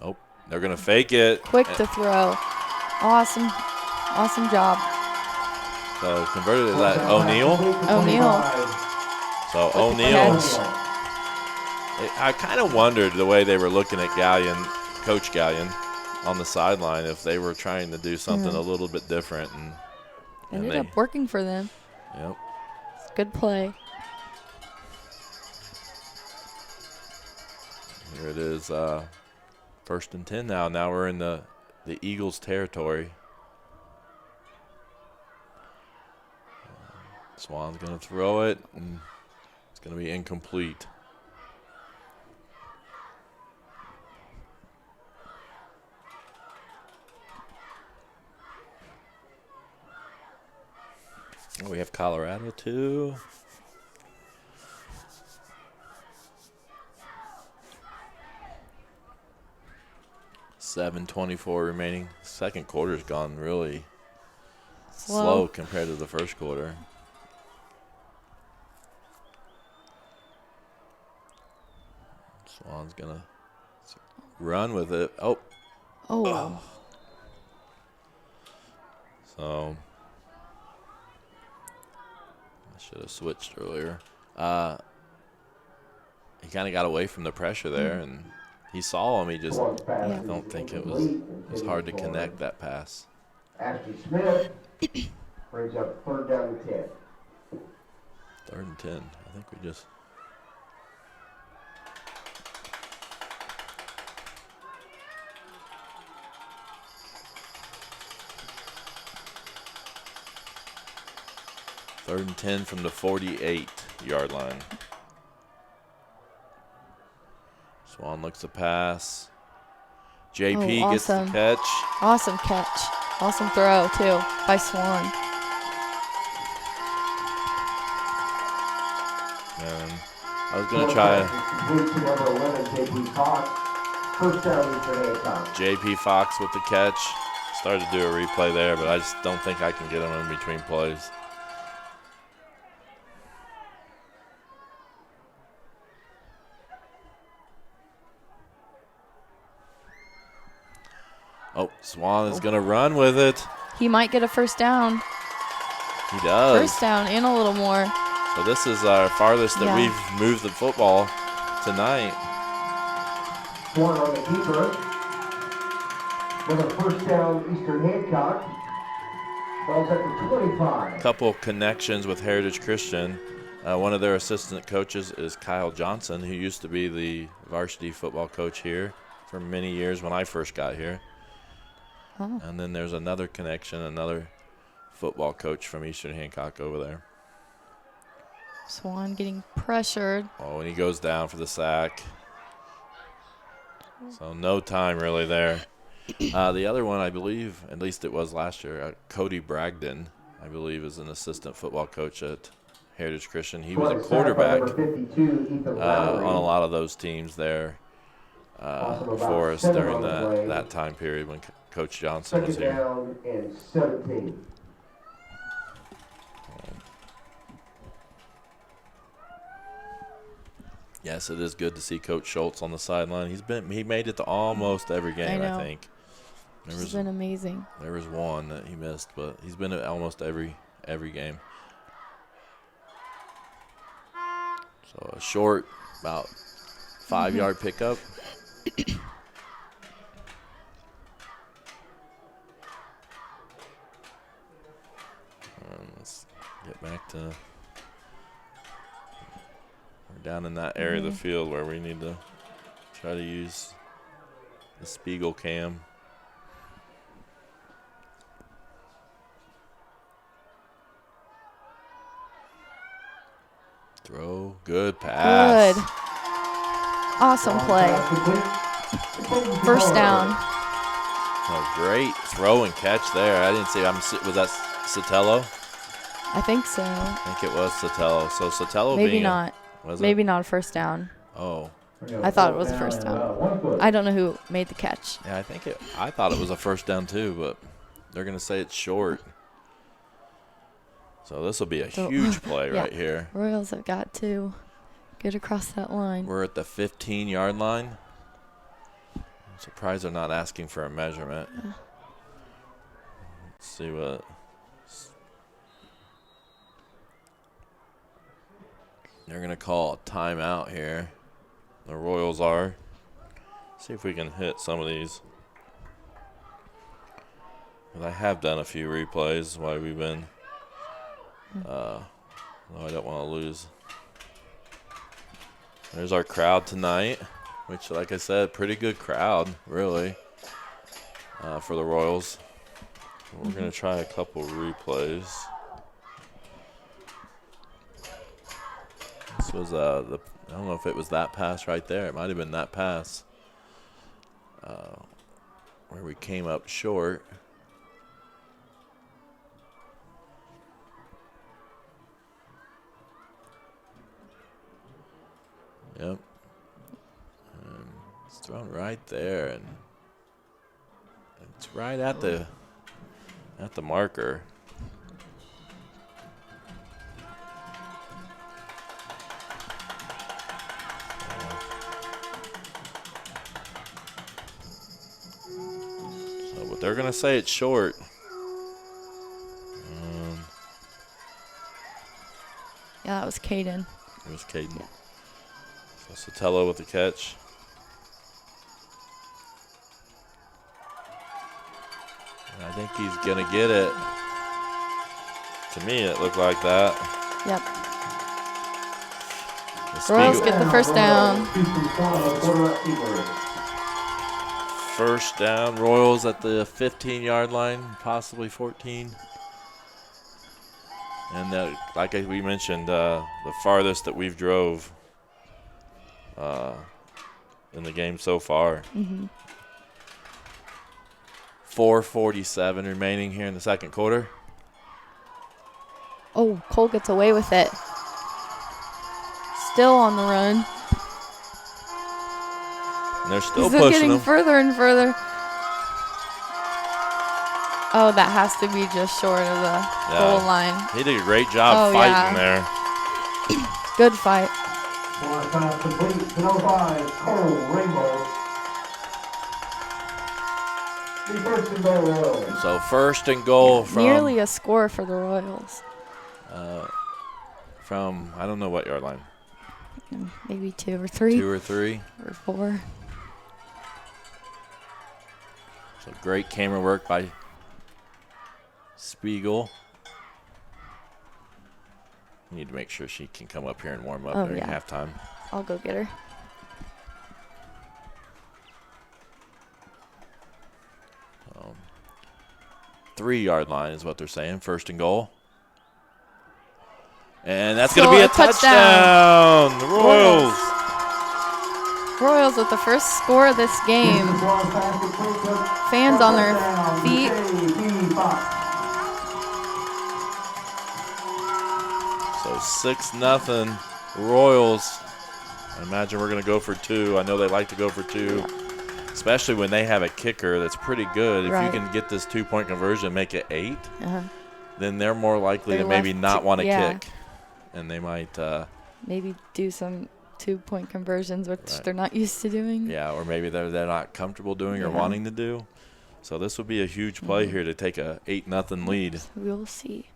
Oh, they're going to fake it. Quick to throw. Awesome job. So converted, is that O'Neal? O'Neal. So With the O'Neal. catch. I kind of wondered the way they were looking at Gallion, Coach Gallion, on the sideline, if they were trying to do something a little bit different. And Ended up working for them. Yep. It's a good play. Here it is, 1st and 10 now. Now we're in the Eagles' territory. Swan's going to throw it, and it's going to be incomplete. Oh, we have Colorado, too. .7:24 remaining. Second quarter's gone really slow compared to the first quarter. Swan's going to run with it. Oh. So I should have switched earlier. He kind of got away from the pressure there, and he saw him. He just, I don't think it was hard to connect that pass. Ashley Smith brings up 3rd down and 10. 3rd and 10. I think we just. Third and 10 from the 48-yard line. Swan looks to pass. JP gets the catch. Awesome catch. Awesome throw, too, by Swan. And I was going to try. JP Fox with the catch. Started to do a replay there, but I just don't think I can get him in between plays. Oh, Swan is going to run with it. He might get a first down. He does. First down and a little more. So this is our farthest that we've moved the football tonight. Swan on the keeper. With a first down, Eastern Hancock. Ball's at the 25. Couple connections with Heritage Christian. One of their assistant coaches is Kyle Johnson, who used to be the varsity football coach here for many years when I first got here. Oh. And then there's another connection, another football coach from Eastern Hancock over there. Swan getting pressured. Oh, and he goes down for the sack. So no time really there. The other one, I believe, at least it was last year, Cody Bragdon, I believe, is an assistant football coach at Heritage Christian. He was a quarterback on a lot of those teams there for us during that time period when Coach Johnson was here. Down and 17. Yes, it is good to see Coach Schultz on the sideline. He made it to almost every game, I think. It's been amazing. There was one that he missed, but he's been at almost every game. So a short, about 5-yard pickup. Let's get back to. We're down in that area of the field where we need to try to use the Spiegel cam. Throw, good pass. Good. Awesome play. First down. Oh, great throw and catch there. I didn't see. Was that Sotelo? I think so. I think it was Sotelo. So Sotelo Maybe being not. Was Maybe it? not a first down. Oh. I thought it was a first down. I don't know who made the catch. Yeah, I thought it was a first down too, but they're gonna say it's short. So this will be a huge play yeah. right here. Royals have got to get across that line. We're at the 15-yard line. I'm surprised they're not asking for a measurement. Let's see what. They're going to call a timeout here. The Royals are. See if we can hit some of these. I have done a few replays while we've been. No, I don't want to lose. There's our crowd tonight, which, like I said, pretty good crowd, really, for the Royals. We're going to try a couple replays. This was I don't know if it was that pass right there. It might have been that pass where we came up short. Yep. And it's thrown right there, and it's right at the marker. So, but they're gonna say it's short. Yeah, that was Caden. It was Caden. Yeah. So Sotelo with the catch. And I think he's going to get it. To me, it looked like that. Yep. Royals get the first down. First down, Royals at the 15-yard line, possibly 14. And like we mentioned, the farthest that we've drove in the game so far. 4:47 remaining here in the second quarter. Oh, Cole gets away with it. Still on the run. And they're still He's pushing getting them. further and further. Oh, that has to be just short of the goal line. He did a great job fighting there. Good fight. Pass complete to number 5, Cole Rainbow. The first and goal Royals. So first and goal from nearly a score for the Royals. From I don't know what yard line. Maybe 2 or 3. 2 or 3 or 4. So great camera work by Spiegel. We need to make sure she can come up here and warm up during halftime. I'll go get her. Um, 3-yard line is what they're saying. First and goal. And that's going to be a touchdown. The Royals. Royals with the first score of this game. Fans on their feet. So 6-0 Royals. I imagine we're going to go for 2. I know they like to go for 2, especially when they have a kicker that's pretty good. If you can get this 2-point conversion, make it 8, then they're more likely to maybe not want to kick. And they might maybe do some 2-point conversions, which they're not used to doing. Yeah, or maybe they're not comfortable doing or wanting to do. So this would be a huge play here to take a 8-0 lead. We'll see.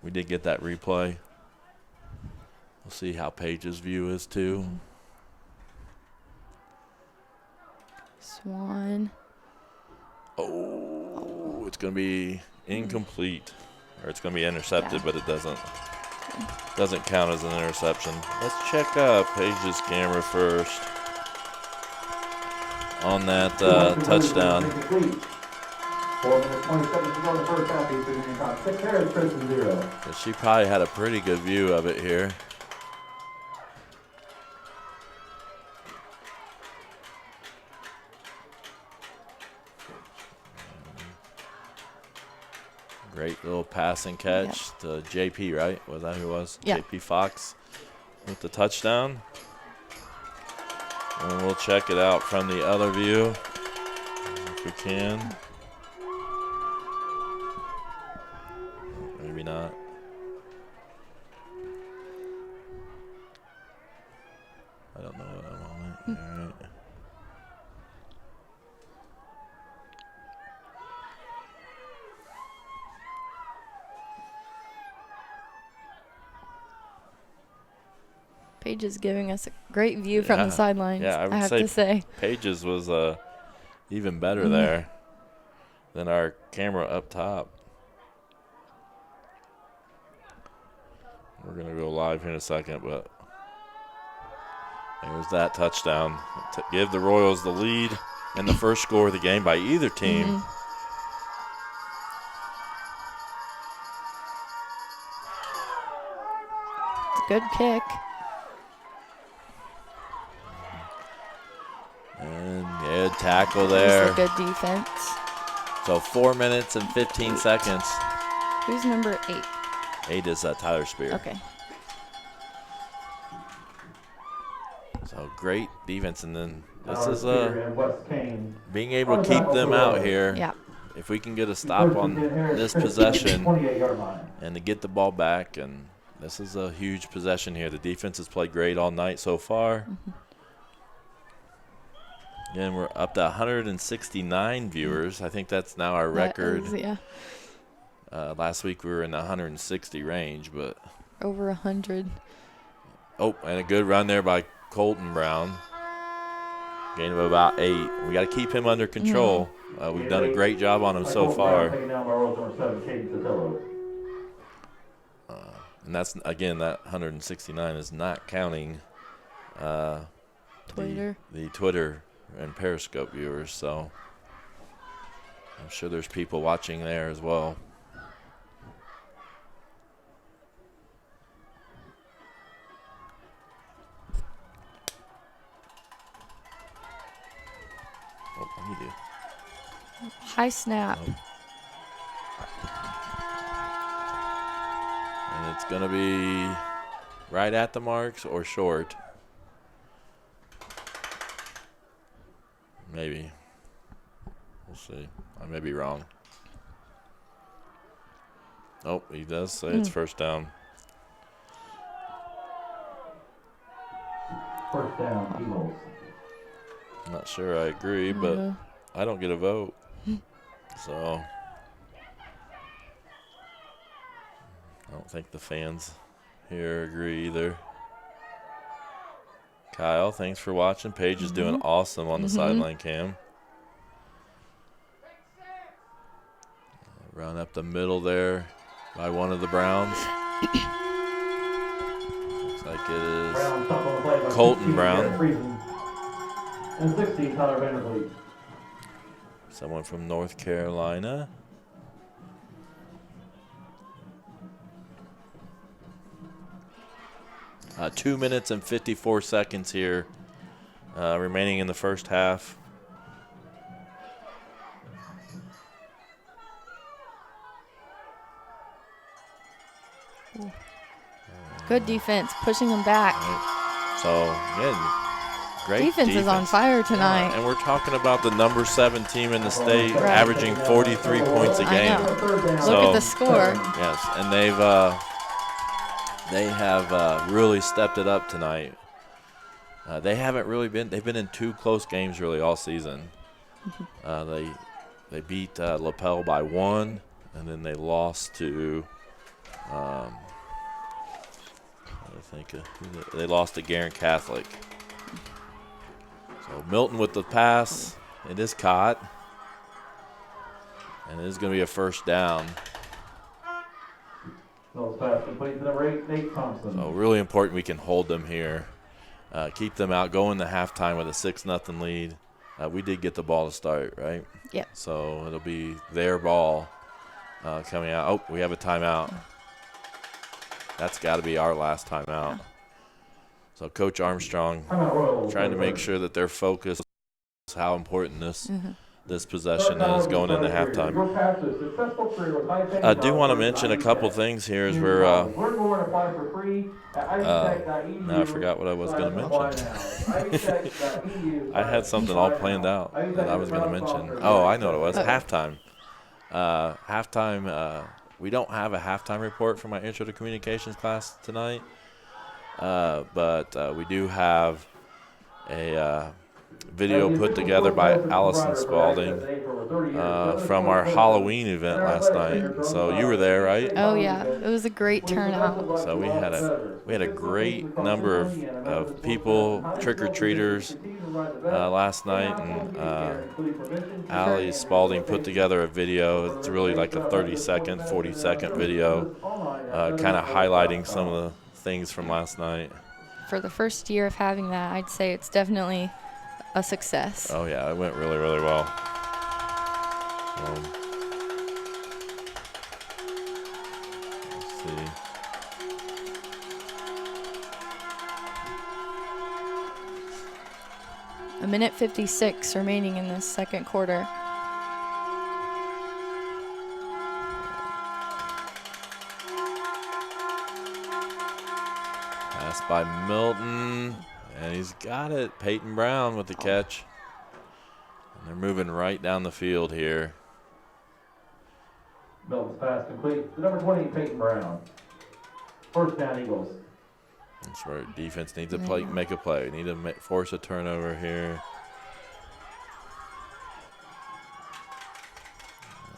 We did get that replay. We'll see how Paige's view is too. Swan. Oh, it's going to be incomplete. Or it's going to be intercepted, but it doesn't count as an interception. Let's check Paige's camera first. on that touchdown. 4 minutes, 20 seconds to go in the first half. Eastern Hancock 6, Harris Christian 0. But she probably had a pretty good view of it here. Great little passing catch to JP, right? Was that who it was? Yeah. JP Fox with the touchdown. And we'll check it out from the other view if we can. Maybe not. I don't know what I'm on it. All right. Paige is giving us a great view from the sidelines. Yeah, I would have to say. Page's was even better there than our camera up top. We're going to go live here in a second, but there's that touchdown to give the Royals the lead and the first score of the game by either team. It's a good kick. And good tackle there. It's a good defense. So 4 minutes and 15 seconds. Who's number 8? 8 is Tyler Spear. Okay. So great defense, and then this Tyler is Spear and Wes Kane. being able to keep them out here. Yeah. If we can get a stop on this possession 28-yard line. and to get the ball back, and this is a huge possession here. The defense has played great all night so far. Again, we're up to 169 viewers. I think that's now our record. That is, yeah. Last week we were in the 160 range, but Over 100. oh, and a good run there by Colton Brown. Gain of about 8. We got to keep him under control. We've done a great job on him so far. Taking down by Royals number 7, Katie Sotelo. And that's, again, that 169 is not counting Twitter. the Twitter and Periscope viewers, so I'm sure there's people watching there as well. Oh, what do you do? High snap. Oh. And it's going to be right at the marks or short. Maybe. We'll see. I may be wrong. Oh, he does say it's first down. First down, Eagles. I'm not sure I agree, but I don't get a vote. So I don't think the fans here agree either. Kyle, thanks for watching. Paige is doing awesome on the sideline cam. Run up the middle there by one of the Browns. Looks like it is Brown stopped on the play by Colton 16, Brown. Garrett Friesen. And 16, Tyler Vandervliet. Someone from North Carolina. Uh, 2 minutes and 54 seconds here remaining in the first half. Good defense, pushing them back. So, yeah, great Defense is on fire tonight. And we're talking about the number 7 team in the state, Right. averaging 43 points a I game. know. Third down. Look at the score. Yes, and they have really stepped it up tonight. They haven't really been. They've been in 2 close games really all season. They beat LaPel by 1, and then they lost to. They lost to Guerin Catholic. So Milton with the pass. It is caught, and it is going to be a first down. Those pass complete to number 8, Nate Thompson. So really important we can hold them here. Keep them out, go into halftime with a 6-0 lead. we did get the ball to start, right? Yep. So it'll be their ball coming out. Oh, we have a timeout. That's got to be our last timeout. So Coach Armstrong trying to make sure that they're focused on how important this possession is going into halftime. I do want to mention a couple things here as we're now I forgot what I was going to mention. I had something all planned out that I was going to mention. Oh, I know what it was. Halftime. We don't have a halftime report for my Intro to Communications class tonight, but we do have a video put together by Allison Spalding from our Halloween event last night. So you were there, right? Oh yeah, it was a great turnout. So we had a great number of people, trick-or-treaters last night, and Allie Spalding put together a video. It's really like a 30-second, 40-second video, kind of highlighting some of the things from last night. For the first year of having that, I'd say it's definitely a success. Oh yeah, it went really, really well. Let's see. A minute 56 remaining in this second quarter. Pass by Milton, and he's got it. Peyton Brown with the catch. And they're moving right down the field here. Milton's pass complete. The number 20, Peyton Brown. First down, Eagles. That's where defense needs to play, make a play. Need to force a turnover here.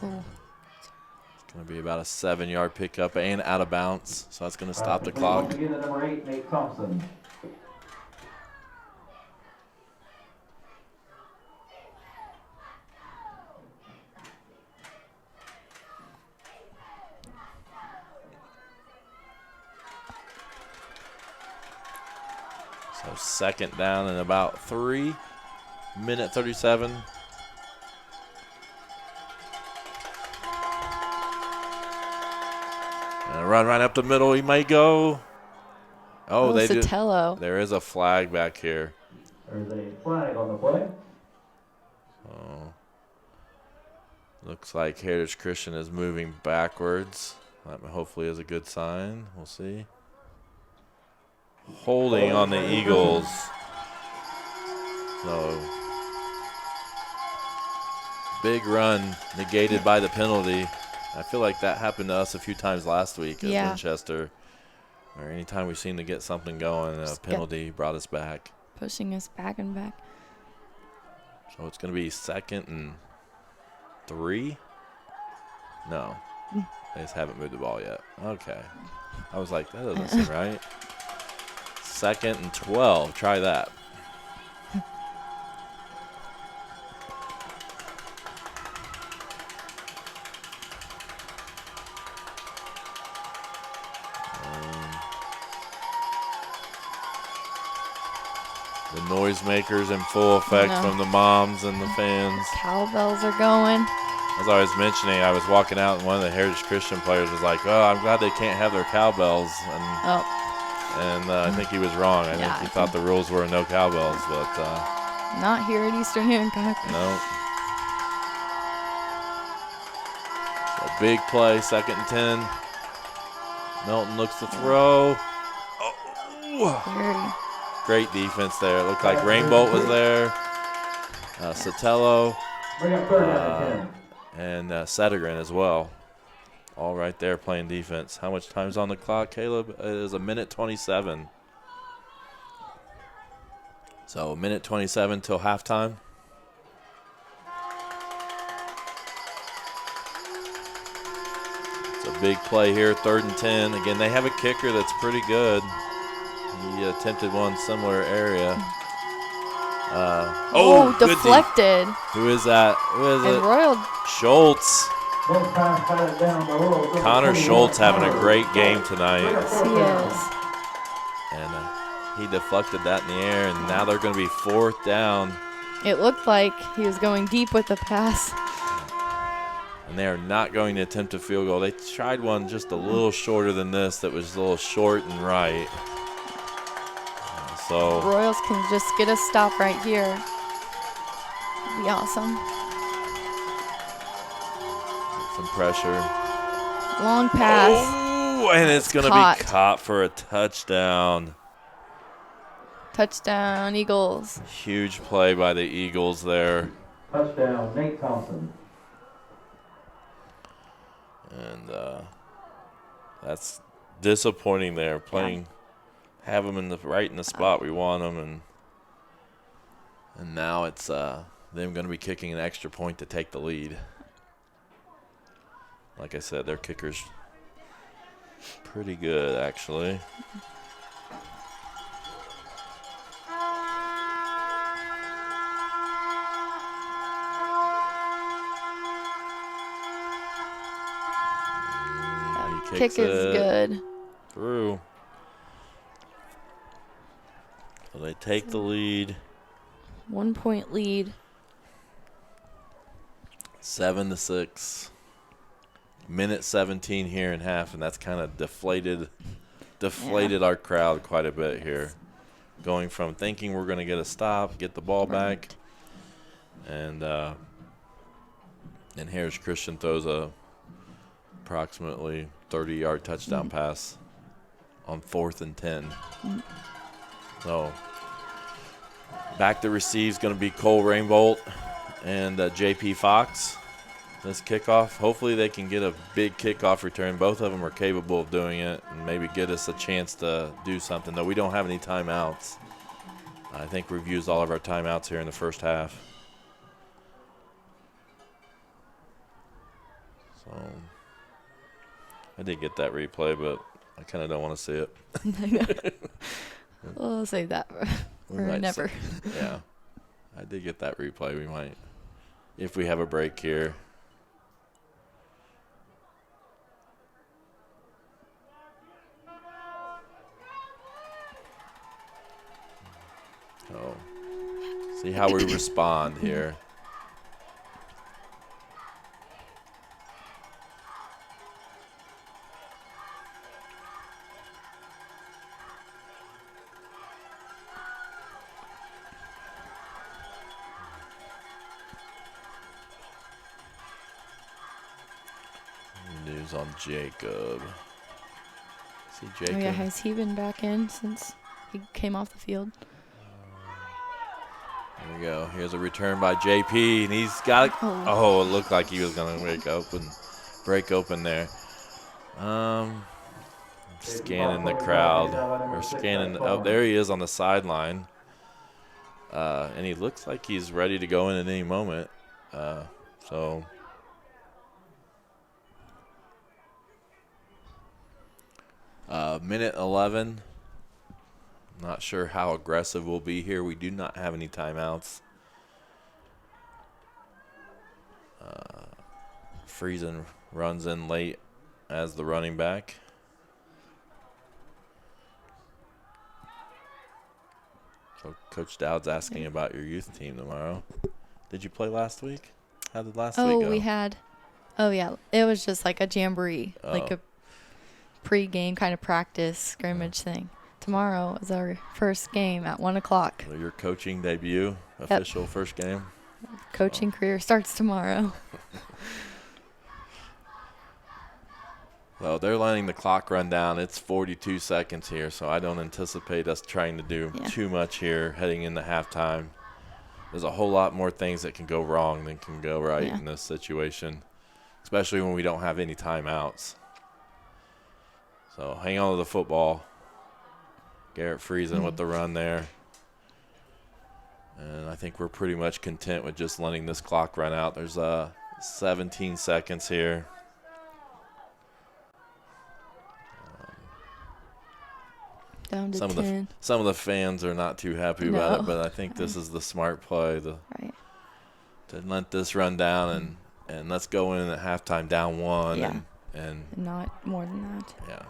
It's going to be about a 7-yard pickup and out of bounds, so that's going to stop the clock. Again, the number 8, Nate Thompson. So second down and about 3. Minute 37. And a run right up the middle. He may go. Oh, they do. Sotelo. There is a flag back here. There's a flag on the play. Oh. Looks like Heritage Christian is moving backwards. That hopefully is a good sign. We'll see. Holding on the Eagles. So big run negated by the penalty. I feel like that happened to us a few times last week at Winchester. Or anytime we seem to get something going, a penalty brought us back. Pushing us back and back. So it's going to be 2nd and 3? No. They just haven't moved the ball yet. Okay. I was like, that doesn't seem right. 2nd and 12. Try that. The noisemakers in full effect from the moms and the fans. Cowbells are going. As I was mentioning, I was walking out and one of the Heritage Christian players was like, oh, I'm glad they can't have their cowbells. And I think he was wrong. I think he thought the rules were no cowbells, but not here at Eastern Hancock. No. So big play, 2nd and 10. Milton looks to throw. Oh. Great defense there. It looked like Rainbolt was there. Sotelo. And Settigren as well. All right there playing defense. How much time's on the clock, Caleb? It is a minute 27. So a minute 27 till halftime. It's a big play here, 3rd and 10. Again, they have a kicker that's pretty good. He attempted one similar area. Deflected. Who is that? Who is it? Royal Schultz. Connor Schultz having a great game tonight. Yes, he is. And he deflected that in the air, and now they're going to be 4th down It looked like he was going deep with the pass. And they are not going to attempt a field goal. They tried one just a little shorter than this that was a little short and right. So Royals can just get a stop right here. Be awesome. some pressure. Long pass. Oh, and it's going to be caught for a touchdown. Touchdown, Eagles. Huge play by the Eagles there. Touchdown, Nate Thompson. And that's disappointing there. Have them right in the spot we want them, and now it's them going to be kicking an extra point to take the lead. Like I said, their kicker's pretty good, actually. Kick is good. Through. So they take the lead. 1 point lead. 7-6. Minute 17 here in half, and that's kind of deflated our crowd quite a bit here. Going from thinking we're going to get a stop, get the ball back, and here's Christian throws a approximately 30-yard touchdown pass on 4th and 10. So back to receive is going to be Cole Rainbolt and J.P. Fox. This kickoff, hopefully they can get a big kickoff return. Both of them are capable of doing it and maybe get us a chance to do something, though we don't have any timeouts. I think we've used all of our timeouts here in the first half. So I did get that replay, but I kind of don't want to see it. We'll save that for never. Yeah. I did get that replay. We might, if we have a break here. So, see how we respond here. News on Jacob. See Jacob. Oh yeah, has he been back in since he came off the field? There we go. Here's a return by JP, and he's got it. Oh, it looked like he was going to break open there. Scanning the crowd. Or scanning. Oh, there he is on the sideline. And he looks like he's ready to go in at any moment. Minute 11. Not sure how aggressive we'll be here. We do not have any timeouts. Friesen runs in late as the running back. So Coach Dowd's asking about your youth team tomorrow. Did you play last week? How did last week go? We had. Oh, yeah. It was just like a jamboree, like a pre-game kind of practice scrimmage thing. Tomorrow is our first game at 1 o'clock. So your coaching debut, official first game. Coaching career starts tomorrow. Well, they're letting the clock run down. It's 42 seconds here, so I don't anticipate us trying to do too much here heading into halftime. There's a whole lot more things that can go wrong than can go right in this situation, especially when we don't have any timeouts. So hang on to the football. Garrett Friesen with the run there. And I think we're pretty much content with just letting this clock run out. There's 17 seconds here. Down to 10. Some of the fans are not too happy about it, but I think this is the smart play to let this run down and let's go in at halftime down 1 and not more than that. Yeah.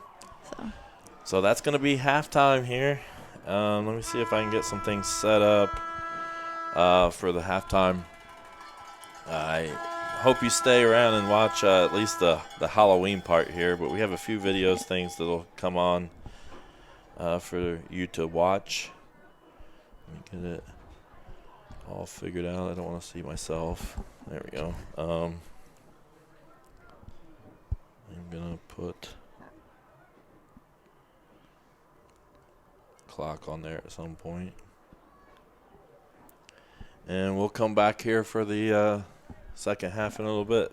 So that's going to be halftime here. Let me see if I can get some things set up. for the halftime. I hope you stay around and watch at least the Halloween part here, but we have a few videos, things that'll come on for you to watch. Let me get it all figured out. I don't want to see myself. There we go. I'm gonna put clock on there at some point, and we'll come back here for the second half in a little bit.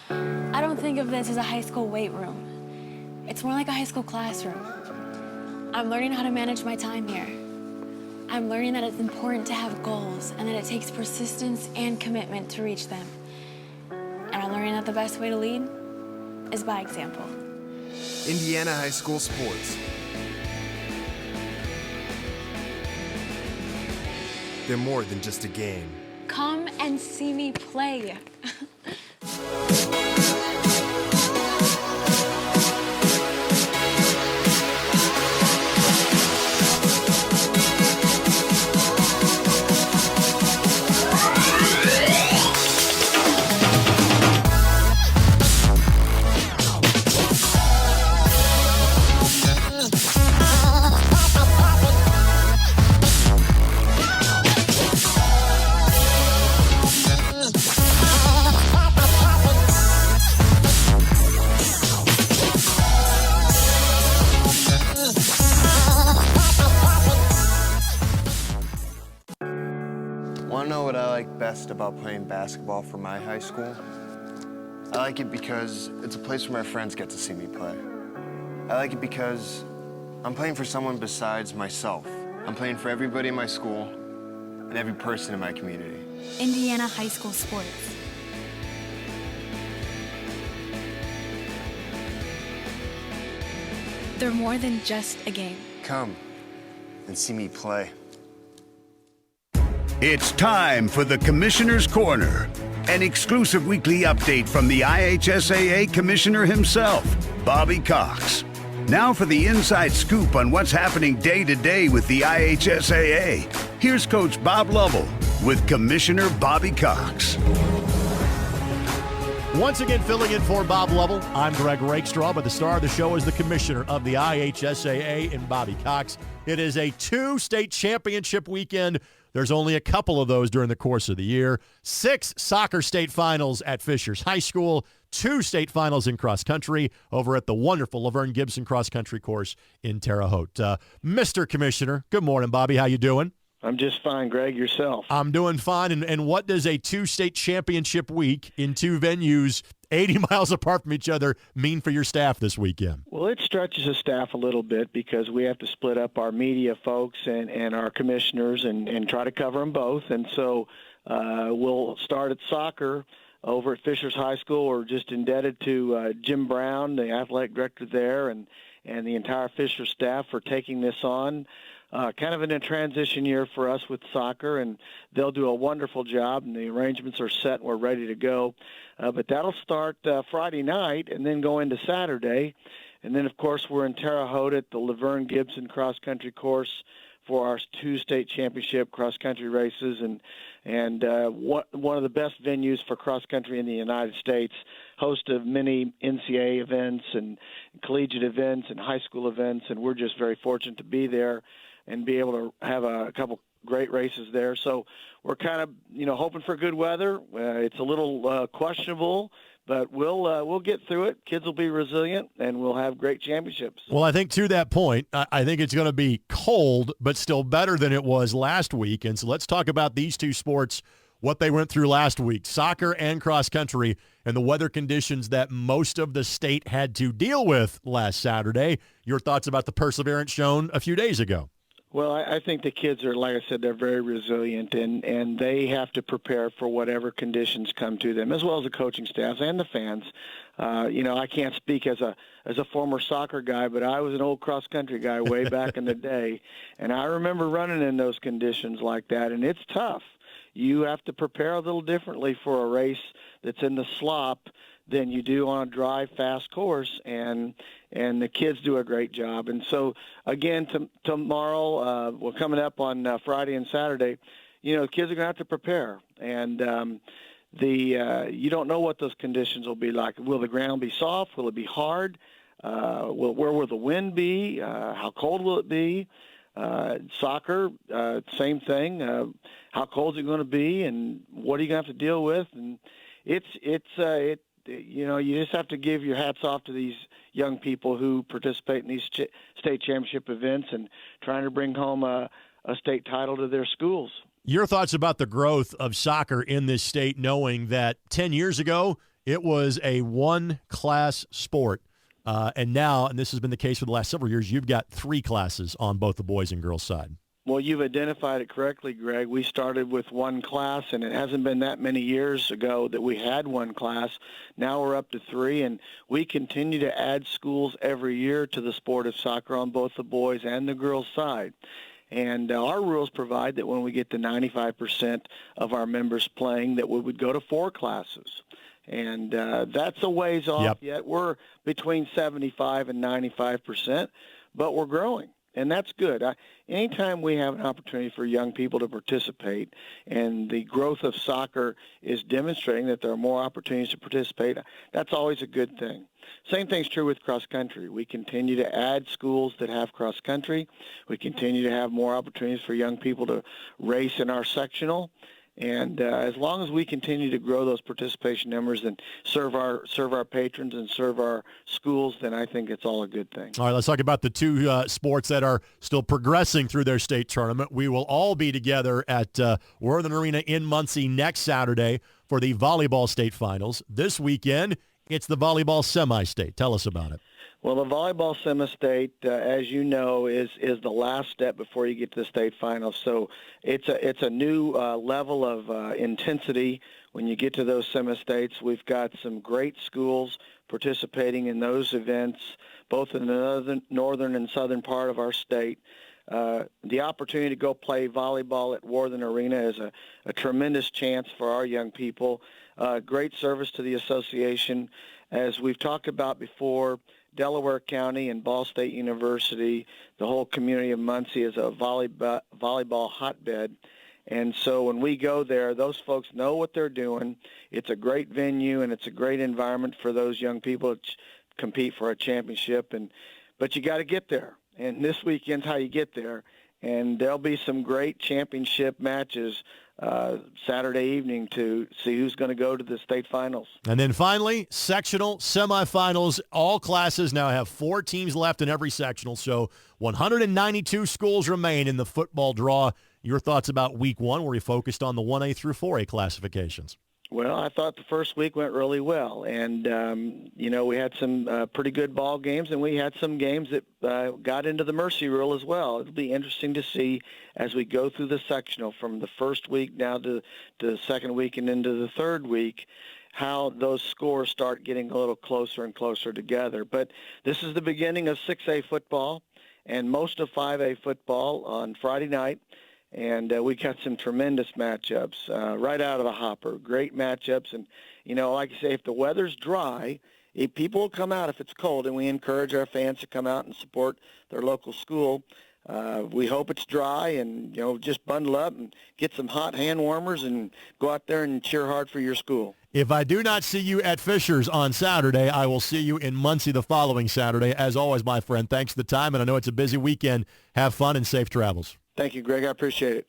I don't think of this as a high school weight room. It's more like a high school classroom. I'm learning how to manage my time here. I'm learning that it's important to have goals and that it takes persistence and commitment to reach them. And I'm learning that the best way to lead is by example. Indiana High School Sports. They're more than just a game. Come and see me play. Want to know what I like best about playing basketball for my high school? I like it because it's a place where my friends get to see me play. I like it because I'm playing for someone besides myself. I'm playing for everybody in my school and every person in my community. Indiana High School Sports. They're more than just a game. Come and see me play. It's time for the Commissioner's Corner, an exclusive weekly update from the IHSAA Commissioner himself, Bobby Cox. Now for the inside scoop on what's happening day to day with the IHSAA. Here's Coach Bob Lovell with Commissioner Bobby Cox. Once again, filling in for Bob Lovell, I'm Greg Rakestraw, but the star of the show is the commissioner of the IHSAA and Bobby Cox. It is a 2-state championship weekend. There's only a couple of those during the course of the year. 6 soccer state finals at Fishers High School, 2 state finals in cross country over at the wonderful Laverne Gibson cross country course in Terre Haute. Mr. Commissioner, good morning, Bobby. How you doing? I'm just fine, Greg. Yourself? I'm doing fine. And what does a 2-state championship week in 2 venues 80 miles apart from each other mean for your staff this weekend? Well, it stretches the staff a little bit because we have to split up our media folks and our commissioners and try to cover them both. And so we'll start at soccer over at Fishers High School. We're just indebted to Jim Brown, the athletic director there, and the entire Fishers staff for taking this on. Kind of in a transition year for us with soccer, and they'll do a wonderful job, and the arrangements are set and we're ready to go. But that'll start Friday night and then go into Saturday. And then, of course, we're in Terre Haute at the Laverne Gibson cross-country course for our 2-state championship cross-country races, and one of the best venues for cross-country in the United States, host of many NCAA events and collegiate events and high school events, and we're just very fortunate to be there and be able to have a couple great races there. So we're kind of, hoping for good weather. It's a little questionable, but we'll get through it. Kids will be resilient, and we'll have great championships. Well, I think to that point, I think it's going to be cold, but still better than it was last week. And so let's talk about these 2 sports, what they went through last week, soccer and cross country, and the weather conditions that most of the state had to deal with last Saturday. Your thoughts about the perseverance shown a few days ago? Well, I think the kids are, like I said, they're very resilient, and they have to prepare for whatever conditions come to them, as well as the coaching staffs and the fans. I can't speak as a former soccer guy, but I was an old cross-country guy way back in the day, and I remember running in those conditions like that, and it's tough. You have to prepare a little differently for a race that's in the slop than you do on a dry, fast course, and the kids do a great job. And so, again, tomorrow, we're coming up on Friday and Saturday, the kids are going to have to prepare, and you don't know what those conditions will be like. Will the ground be soft? Will it be hard? Where will the wind be? How cold will it be? Soccer, same thing. How cold is it going to be, and what are you going to have to deal with? And you just have to give your hats off to these young people who participate in these state championship events and trying to bring home a state title to their schools. Your thoughts about the growth of soccer in this state, knowing that 10 years ago it was a one-class sport, and now, and this has been the case for the last several years, you've got 3 classes on both the boys and girls side. Well, you've identified it correctly, Greg. We started with 1 class, and it hasn't been that many years ago that we had 1 class. Now we're up to 3, and we continue to add schools every year to the sport of soccer on both the boys and the girls side. And our rules provide that when we get to 95% of our members playing, that we would go to 4 classes. And that's a ways off yet. We're between 75 and 95%, but we're growing. And that's good. Anytime we have an opportunity for young people to participate, and the growth of soccer is demonstrating that there are more opportunities to participate, that's always a good thing. Same thing's true with cross country. We continue to add schools that have cross country. We continue to have more opportunities for young people to race in our sectional. And as long as we continue to grow those participation numbers and serve our patrons and serve our schools, then I think it's all a good thing. All right, let's talk about the 2 sports that are still progressing through their state tournament. We will all be together at Worthing Arena in Muncie next Saturday for the volleyball state finals. This weekend, it's the volleyball semi-state. Tell us about it. Well, the volleyball semi-state, as you know, is the last step before you get to the state finals. So it's a new level of intensity when you get to those semi-states. We've got some great schools participating in those events, both in the northern and southern part of our state. The opportunity to go play volleyball at Worthing Arena is a tremendous chance for our young people. Great service to the association. As we've talked about before, Delaware County and Ball State University, the whole community of Muncie is a volleyball hotbed. And so when we go there, those folks know what they're doing. It's a great venue, and it's a great environment for those young people to compete for a championship. But you got to get there, and this weekend's how you get there. And there'll be some great championship matches Saturday evening to see who's going to go to the state finals. And then finally, sectional semifinals. All classes now have 4 teams left in every sectional, so 192 schools remain in the football draw. Your thoughts about week 1, where you focused on the 1A through 4A classifications? Well, I thought the first week went really well, and we had some pretty good ball games, and we had some games that got into the mercy rule as well. It'll be interesting to see as we go through the sectional from the first week now to the second week and into the third week, how those scores start getting a little closer and closer together. But this is the beginning of 6A football and most of 5A football on Friday night. And we got some tremendous matchups right out of the hopper. Great matchups. And, like you say, if the weather's dry, people will come out if it's cold, and we encourage our fans to come out and support their local school. We hope it's dry, and, just bundle up and get some hot hand warmers and go out there and cheer hard for your school. If I do not see you at Fisher's on Saturday, I will see you in Muncie the following Saturday. As always, my friend, thanks for the time, and I know it's a busy weekend. Have fun and safe travels. Thank you, Greg. I appreciate it.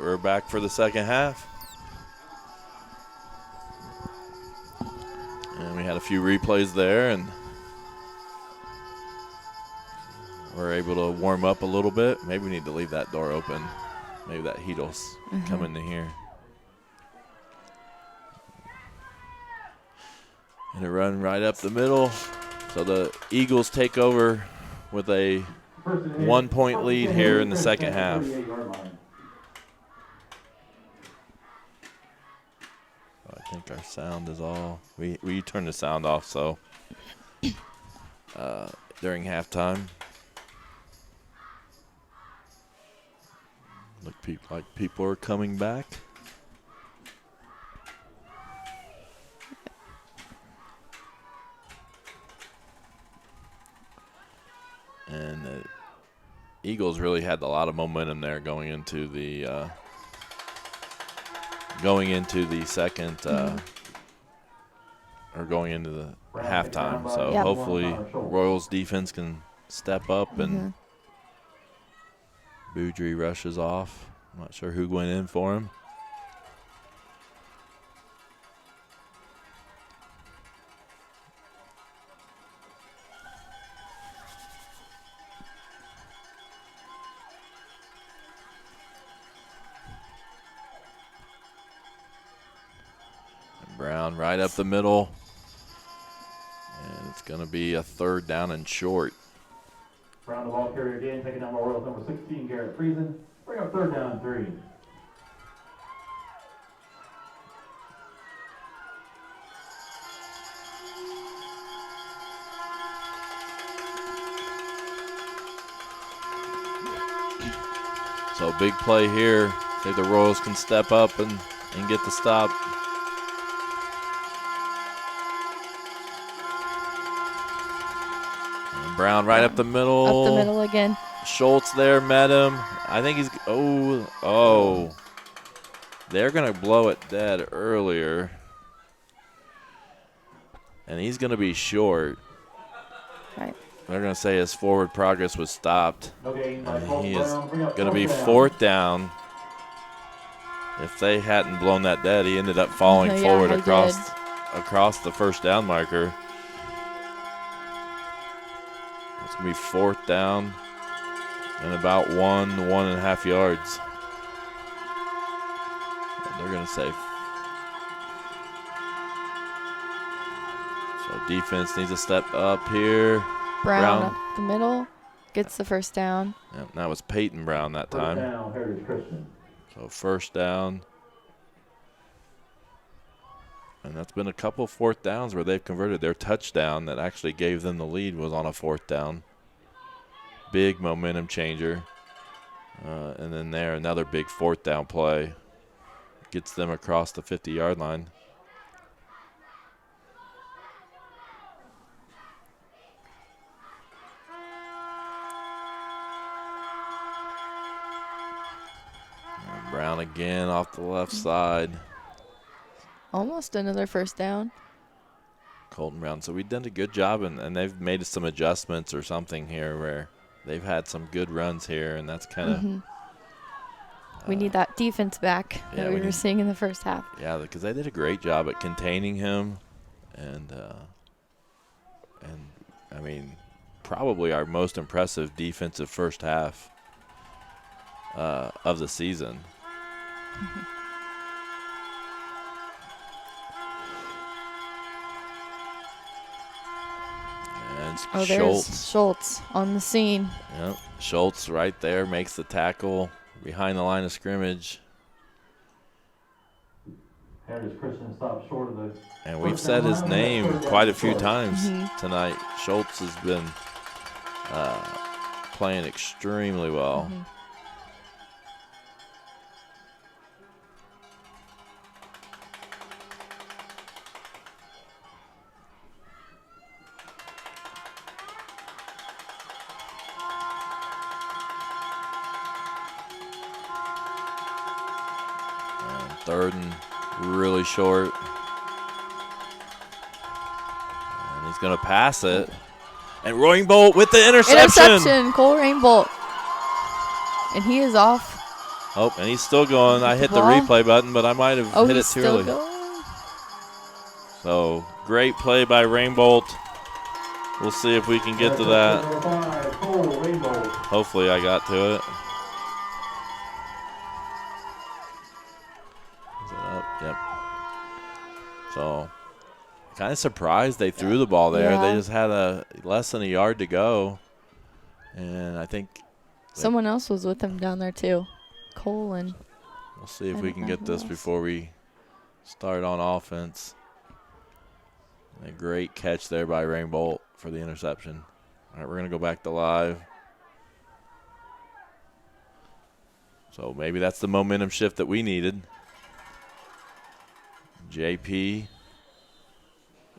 right, we're back for the second half. And we had a few replays there, and we're able to warm up a little bit. Maybe we need to leave that door open. Maybe that heat will come into here. And a run right up the middle. So the Eagles take over with a 1-point lead here in the second half. I think our sound is all. We turned the sound off, so during halftime, look like people are coming back. And the Eagles really had a lot of momentum there going into the second or going into the halftime. So hopefully Royals defense can step up and Boudry rushes off. I'm not sure who went in for him. Brown right up the middle. And it's going to be a 3rd down and short. Brown the ball carrier again, taking down Royals number 16, Garrett Friesen. Bring up 3rd down and 3. So big play here. See the Royals can step up and get the stop. Brown right up the middle. Up the middle again. Schultz there met him. I think he's they're gonna blow it dead earlier, and he's gonna be short. Right. They're gonna say his forward progress was stopped, Okay, and he is gonna be 4th down. If they hadn't blown that dead, he ended up falling forward across the 1st down marker. It's going to be 4th down and about 1.5 yards. And they're going to say. So defense needs to step up here. Brown up the middle gets the 1st down. Yep, that was Peyton Brown that time. 1st down, Heritage Christian. So 1st down. And that's been a couple 4th downs where they've converted. Their touchdown that actually gave them the lead was on a 4th down. Big momentum changer. And then there, another big 4th down play. Gets them across the 50-yard line. And Brown again off the left side. Almost another 1st down. Colton Brown. So we've done a good job, and they've made some adjustments or something here where they've had some good runs here, and that's kind of. We need that defense back that we were seeing in the 1st half. Yeah, because they did a great job at containing him, and I mean, probably our most impressive defensive 1st half of the season. And there's Schultz on the scene. Yep, Schultz right there makes the tackle behind the line of scrimmage. Heritage Christian stopped short of the. And we've said his name quite a few times tonight. Schultz has been playing extremely well. 3rd and really short. And he's going to pass it. And Rainbolt with the interception. Cole Rainbolt. And he is off Oh, and he's still going. I hit the ball. replay button, but I might have Oh, hit it he's too still early. going. So great play by Rainbolt. We'll see if we can get to that. Hopefully I got to it. Is it up? Yep. So kind of surprised they threw the ball there. Yeah. They just had less than a yard to go. And I think Someone else was with him down there too. Cole and we'll see if I we don't can know get who this else. before we start on offense. A great catch there by Rainbolt for the interception. All right, we're going to go back to live. So maybe that's the momentum shift that we needed. JP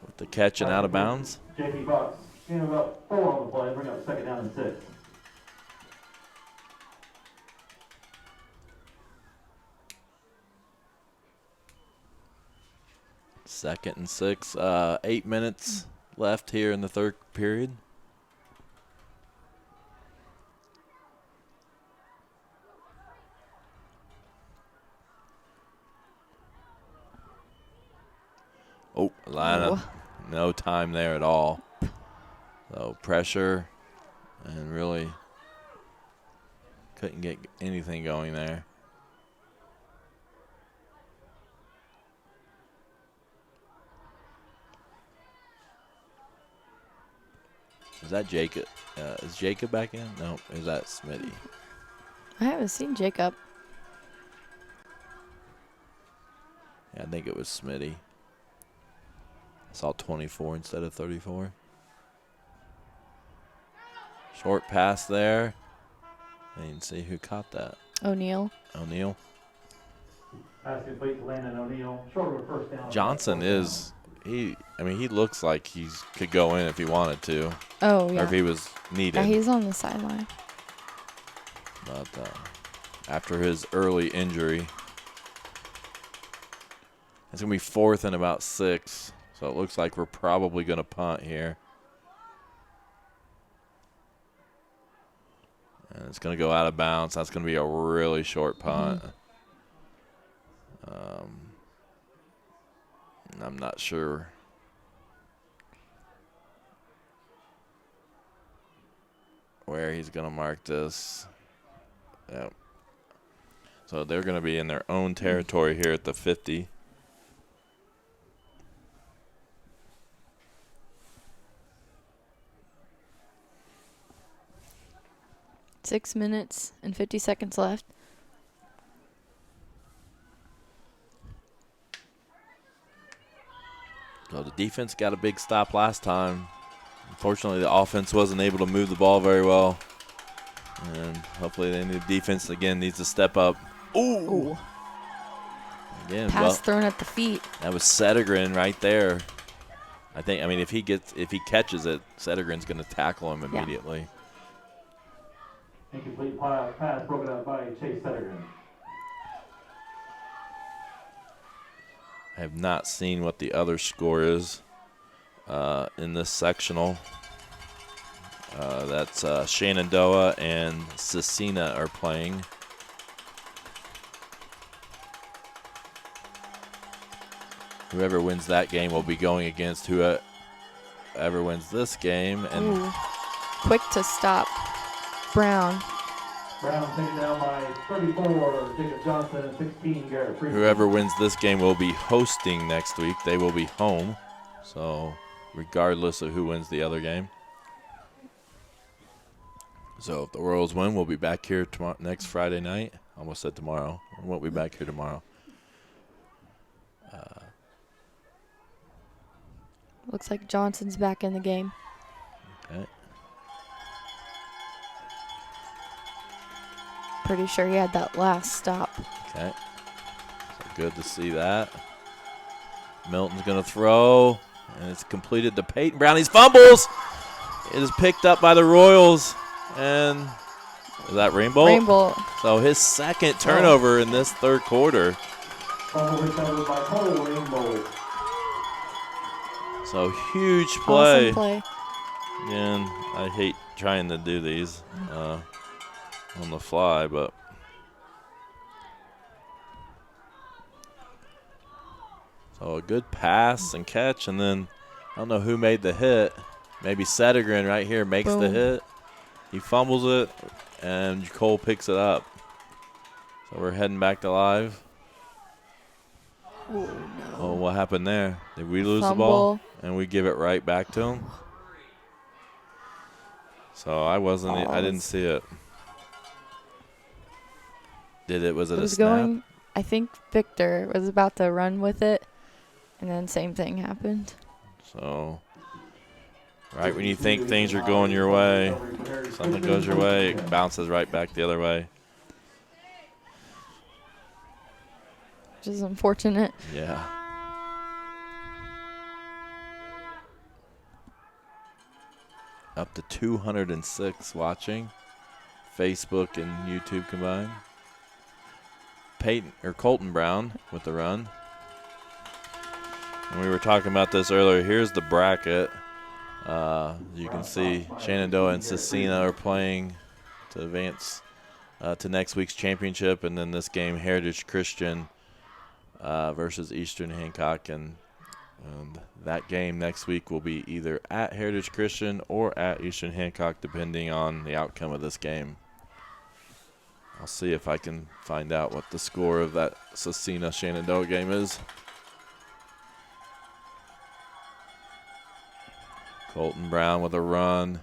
with the catch and out of bounds. JP Bucks, gain about 4 on the play, bring up 2nd down and 6. Second and 6. 8 minutes left here in the third period. Oh, Atlanta, no time there at all. So pressure and really couldn't get anything going there. Is that Jacob? Is Jacob back in? No, is that Smitty? I haven't seen Jacob. Yeah, I think it was Smitty. I saw 24 instead of 34. Short pass there. I didn't see who caught that. O'Neal. O'Neal. Pass complete to Landon O'Neal. Short of a 1st down. Johnson is, he looks like he could go in if he wanted to. Oh, Or yeah. if he was needed. Yeah, he's on the sideline. But after his early injury, it's going to be 4th and about 6. So it looks like we're probably going to punt here. And it's going to go out of bounds. That's going to be a really short punt. I'm not sure. Where he's going to mark this. Yep. So they're going to be in their own territory here at the 50. Six minutes and 50 seconds left. So the defense got a big stop last time. Unfortunately, the offense wasn't able to move the ball very well. And hopefully the defense, again, needs to step up. Ooh. Again, Pass thrown at the feet. that was Settergren right there. I mean, if he catches it, Settergren's going to tackle him immediately. Incomplete pass broken up by Chase Settergren. I have not seen what the other score is in this sectional. That's Shenandoah and Cecina are playing. Whoever wins that game will be going against whoever wins this game. And Ooh. Quick to stop. Brown. Brown taken down by 34, Jacob Johnson, and 16, Garrett Freeman. whoever wins this game will be hosting next week. They will be home. So regardless of who wins the other game. So if the Royals win, we'll be back here next Friday night. Almost said tomorrow. We won't be back here tomorrow. Looks like Johnson's back in the game. Okay. Pretty sure he had that last stop. Okay. So good to see that. Milton's going to throw, and it's completed to Peyton Brown. He fumbles. It is picked up by the Royals, and is that Rainbow? Rainbow. So his second turnover in this third quarter. Fumble recovered by Cole Rainbow. So huge play. Awesome play. Again, I hate trying to do these on the fly, but So a good pass and catch, and then I don't know who made the hit. Maybe Settergren right here makes the Boom. hit. He fumbles it, and Cole picks it up. So we're heading back to live. Oh, no. Oh, what happened there? Did we lose the Fumble. ball? And we give it right back to him? So I didn't see it. Was it a snap? Going, I think Victor was about to run with it, and then same thing happened. So, right when you think things are going your way, something goes your way, it bounces right back the other way. Which is unfortunate. Yeah. Up to 206 watching, Facebook and YouTube combined. Colton Brown with the run. And we were talking about this earlier. Here's the bracket. You can see Shenandoah and Cecina are playing to advance to next week's championship, and then this game, Heritage Christian versus Eastern Hancock, and that game next week will be either at Heritage Christian or at Eastern Hancock, depending on the outcome of this game. I'll see if I can find out what the score of that Cecina-Shenandoah game is. Colton Brown with a run.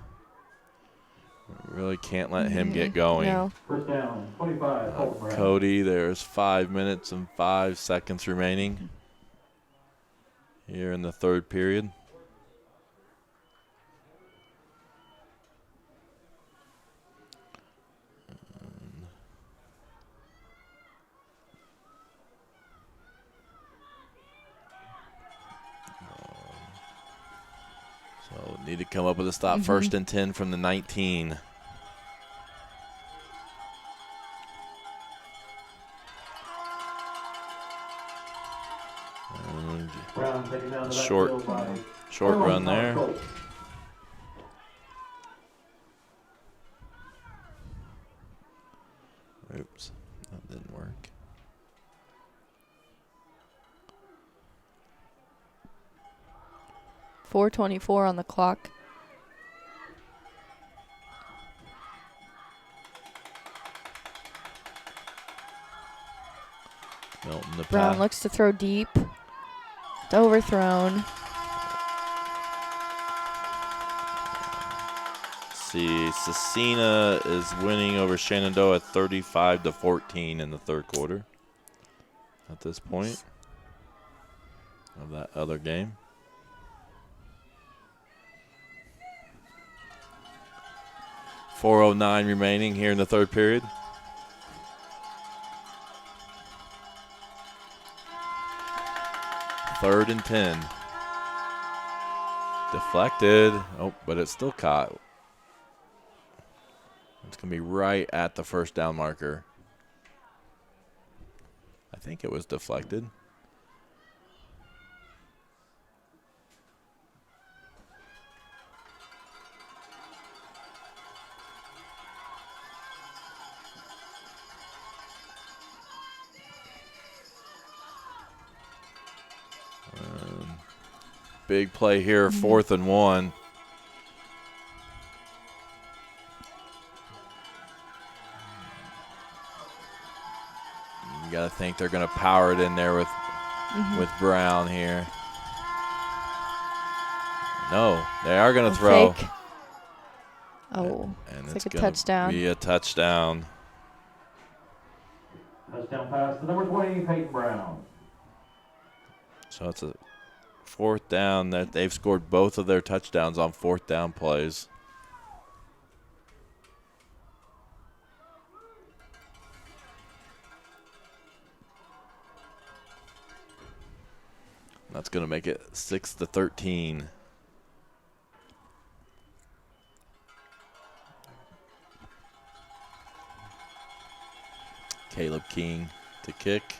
Really can't let him get going. No. First down, 25, Colton Brown. Cody, there's 5 minutes and 5 seconds remaining here in the third period. So need to come up with a stop. First and 10 from the 19. Brown taking down the Short run there. Oops, that didn't work. .424 on the clock. Milton the Brown pass. looks to throw deep. It's overthrown. See, Cecina is winning over Shenandoah 35-14 in the third quarter at this point of that other game. .409 remaining here in the third period. Third and 10. Deflected. Oh, but it's still caught. It's going to be right at the first down marker. I think it was deflected. Big play here, 4th and 1. You got to think they're going to power it in there with Brown here. No, they are going to throw. Fake. Oh, And it's it's like a going touchdown. to be a touchdown. Touchdown pass to number 20, Peyton Brown. So it's a 4th down. That they've scored both of their touchdowns on 4th down plays. That's going to make it 6-13. Caleb King to kick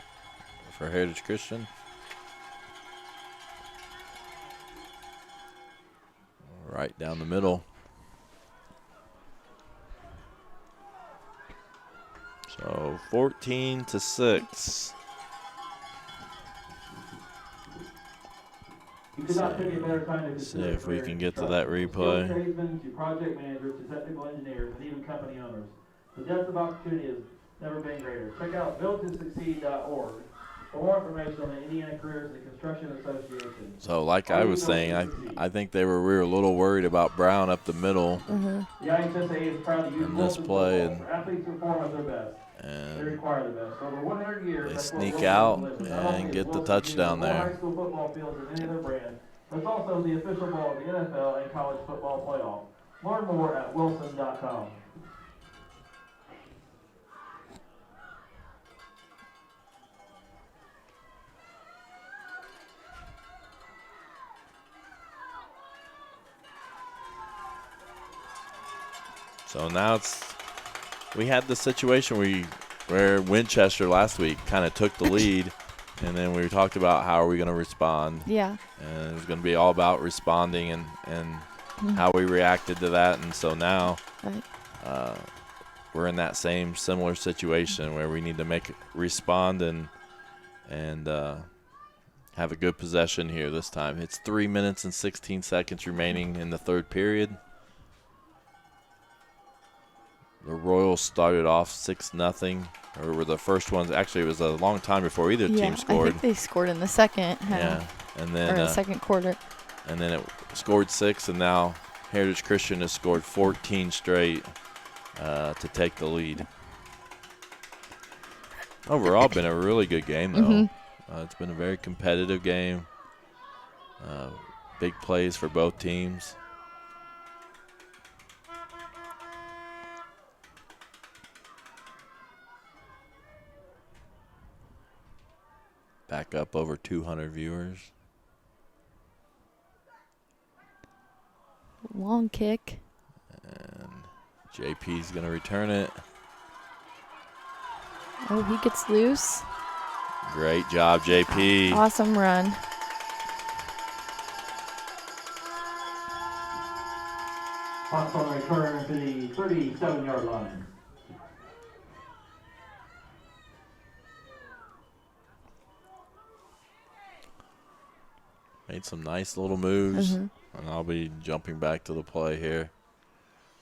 for Heritage Christian. Right down the middle. So 14-6. You could not pick a better time to See consider if we career can in get to construction. that From replay. skilled tradesmen to project managers to technical engineers and even company owners. The depth of opportunity has never been greater. Check out buildtosucceed.org for more information on the Indiana Careers and Construction Association. So, like I was saying, I think we were a little worried about Brown up the middle Mm-hmm. The IHSA is proud to use in this Wilson play, football for athletes to perform at their best. They and require the best. Over 100 years, they that's what sneak Wilson out delivers. Not only and is get the Wilson touchdown used in more there. high school football fields than any other brand, but it's also the official ball of the NFL and college football playoff. Learn more at wilson.com. So now we had the situation where Winchester last week kind of took the lead, and then we talked about how are we going to respond. Yeah. And it was going to be all about responding and how we reacted to that. And so now Right. we're in that same similar situation where we need to respond and have a good possession here this time. It's 3 minutes and 16 seconds remaining in the third period. The Royals started off 6-0, or were the first ones. Actually, it was a long time before either team scored. I think they scored in the second half. Yeah, and then or the second quarter. And then it scored 6, and now Heritage Christian has scored 14 straight to take the lead. Overall, been a really good game, though. Mm-hmm. It's been a very competitive game. Big plays for both teams. Back up over 200 viewers. Long kick. And JP's going to return it. Oh, he gets loose. Great job, JP. Awesome run. Fox on return to the 37-yard line. Made some nice little moves. Mm-hmm. And I'll be jumping back to the play here.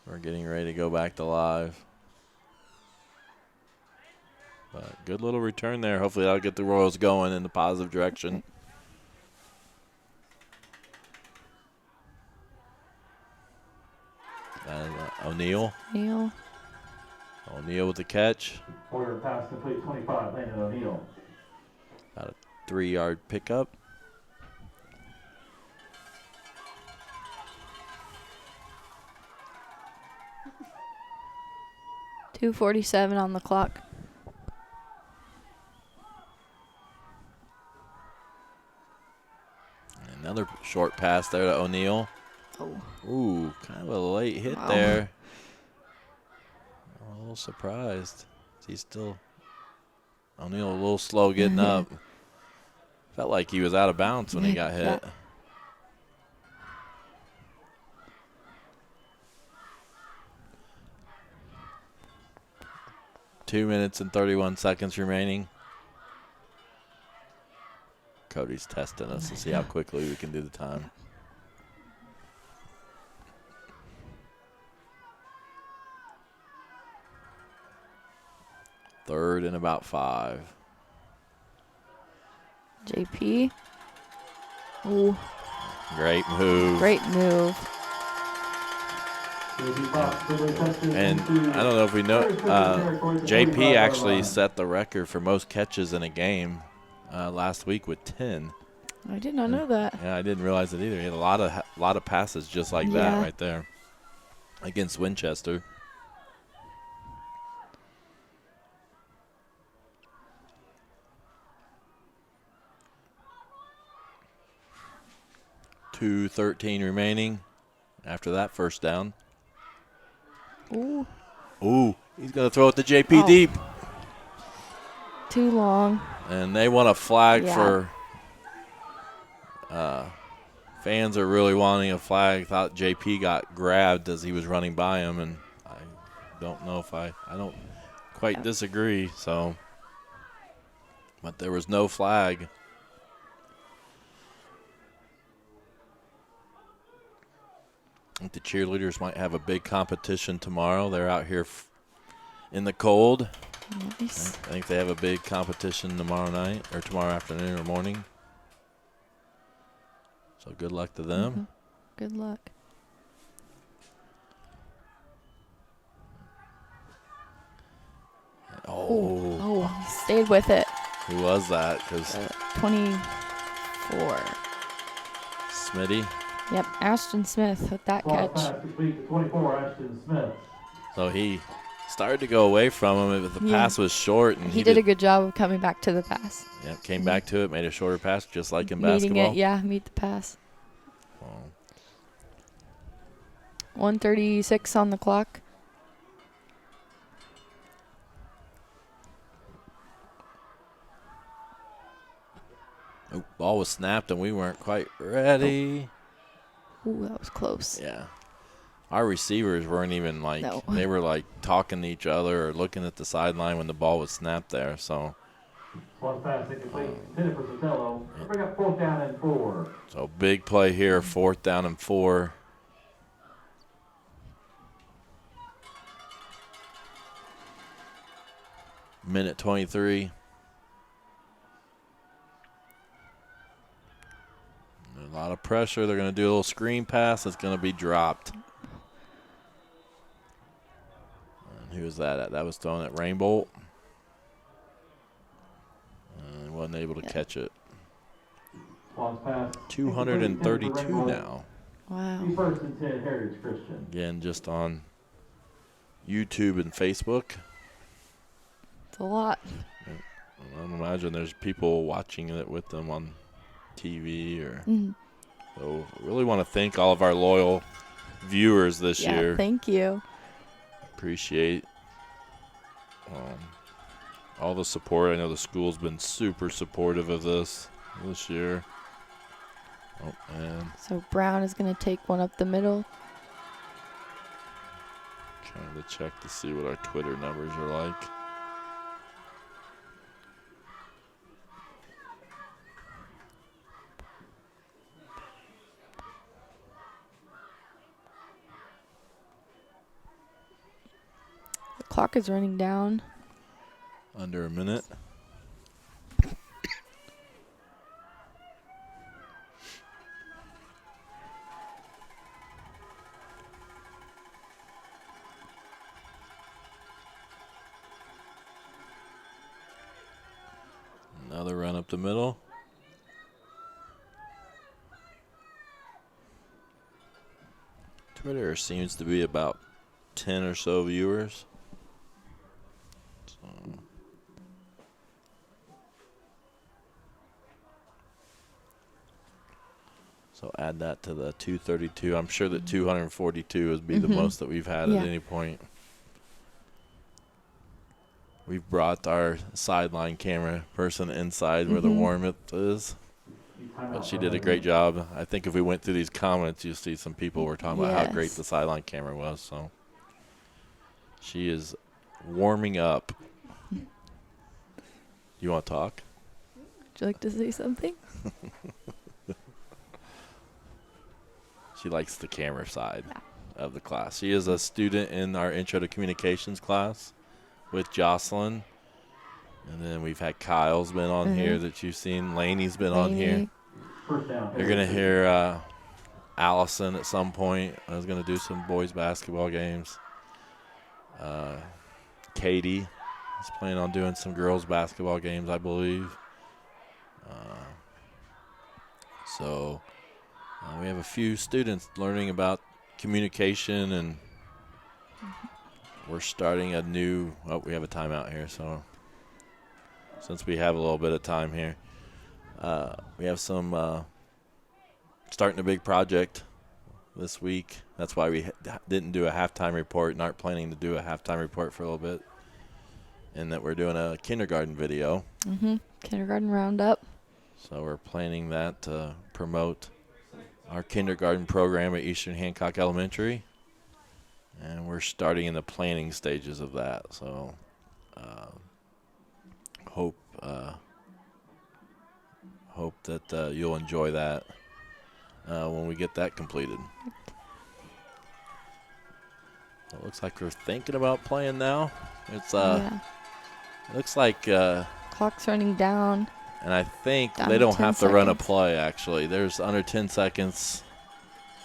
We're getting ready to go back to live. But good little return there. Hopefully that'll get the Royals going in the positive direction. And O'Neal with the catch. Order pass complete 25, Landon O'Neal. About a 3-yard pickup. .247 on the clock. Another short pass there to O'Neal. Oh. Ooh, kind of a late hit Wow. there. I'm a little surprised. He's still O'Neal a little slow getting up. Felt like he was out of bounds when he got hit. Yeah. Two 2 minutes and 31 seconds remaining. Cody's testing us to see how quickly we can do the time. Third and about 5. JP. Ooh, Great move. great move. And I don't know if we know, JP actually set the record for most catches in a game last week with 10. I did not know that. Yeah, I didn't realize it either. He had a lot of passes just like that Yeah. right there against Winchester. .213 remaining after that first down. Ooh, Ooh, he's going to throw it to JP Oh. deep. too long. And they want a flag Yeah. for fans are really wanting a flag. Thought JP got grabbed as he was running by him, and I don't know if I don't quite disagree. So, but there was no flag. I think the cheerleaders might have a big competition tomorrow. They're out here in the cold. Nice. I think they have a big competition tomorrow night or tomorrow afternoon or morning. So good luck to them. Mm-hmm. Good luck. Oh, he stayed with it. Who was that? Because 24. Smitty. Yep, Ashton Smith with that Ball catch. pass complete to 24, Ashton Smith. So he started to go away from him, but the pass was short. And he did a good job of coming back to the pass. Yeah, came back to it, made a shorter pass, just like in Meeting basketball. meet the pass. Oh. 1:36 on the clock. Oh, ball was snapped, and we weren't quite ready. Ooh, that was close. Yeah. Our receivers weren't even they were like talking to each other or looking at the sideline when the ball was snapped there. So. One pass incomplete, intended for Sotelo. Bring up 4th down and 4. So big play here, 4th down and 4. Minute 23. A lot of pressure. They're going to do a little screen pass. It's going to be dropped. And who was that at? That was thrown at Rainbolt. And wasn't able to catch it. 232 now. Wow. 1st and 10, Heritage Christian. Again, just on YouTube and Facebook. It's a lot. I imagine there's people watching it with them on TV or. So really want to thank all of our loyal viewers this year. Thank you. Appreciate all the support. I know the school's been super supportive of this year. Oh, man. So Brown is going to take one up the middle. Trying to check to see what our Twitter numbers are like. The clock is running down. Under a minute. Another run up the middle. Twitter seems to be about 10 or so viewers. So add that to the 232. I'm sure that 242 would be the most that we've had at any point. We've brought our sideline camera person inside where the warm-up is. But she did a great job. I think if we went through these comments, you'll see some people were talking about how great the sideline camera was. So she is warming up. You want to talk? Would you like to say something? She likes the camera side of the class. She is a student in our Intro to Communications class with Jocelyn. And then we've had Kyle's been on here that you've seen. Laney's been on here. You're going to hear Allison at some point. I was going to do some boys basketball games. Katie is planning on doing some girls basketball games, I believe. So we have a few students learning about communication, and we're starting a new – we have a timeout here, so since we have a little bit of time here. We have some starting a big project this week. That's why we didn't do a halftime report and aren't planning to do a halftime report for a little bit, and that we're doing a kindergarten video. Kindergarten roundup. So we're planning that to promote our kindergarten program at Eastern Hancock Elementary, and we're starting in the planning stages of that. So hope that you'll enjoy that when we get that completed. looks like we're thinking about playing now. It's Yeah. looks like Clock's running down. and I think Down they to don't 10 have to run a seconds. play, actually. There's under 10 seconds.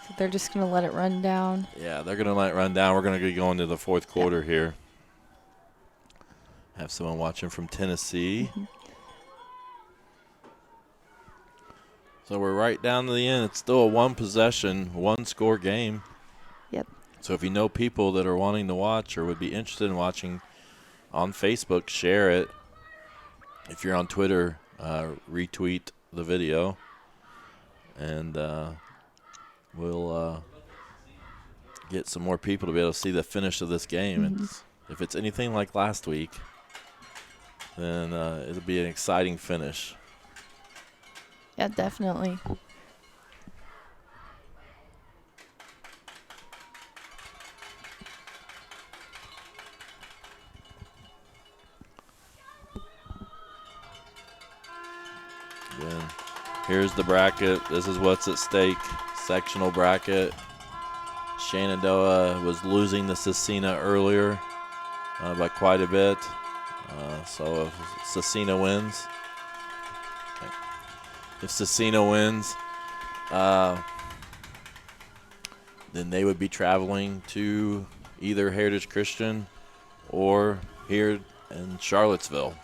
So they're just going to let it run down. Yeah, they're going to let it run down. We're going to be going to the fourth quarter here. Have someone watching from Tennessee. So we're right down to the end. It's still a one-possession, one-score game. Yep. So if you know people that are wanting to watch or would be interested in watching on Facebook, share it. If you're on Twitter, retweet the video. And we'll get some more people to be able to see the finish of this game. If it's anything like last week, then it'll be an exciting finish. Yeah, definitely. Again, here's the bracket. This is what's at stake. Sectional bracket. Shenandoah was losing to Cecina earlier by quite a bit. So if Cecina wins, then they would be traveling to either Heritage Christian or here in Charlottesville.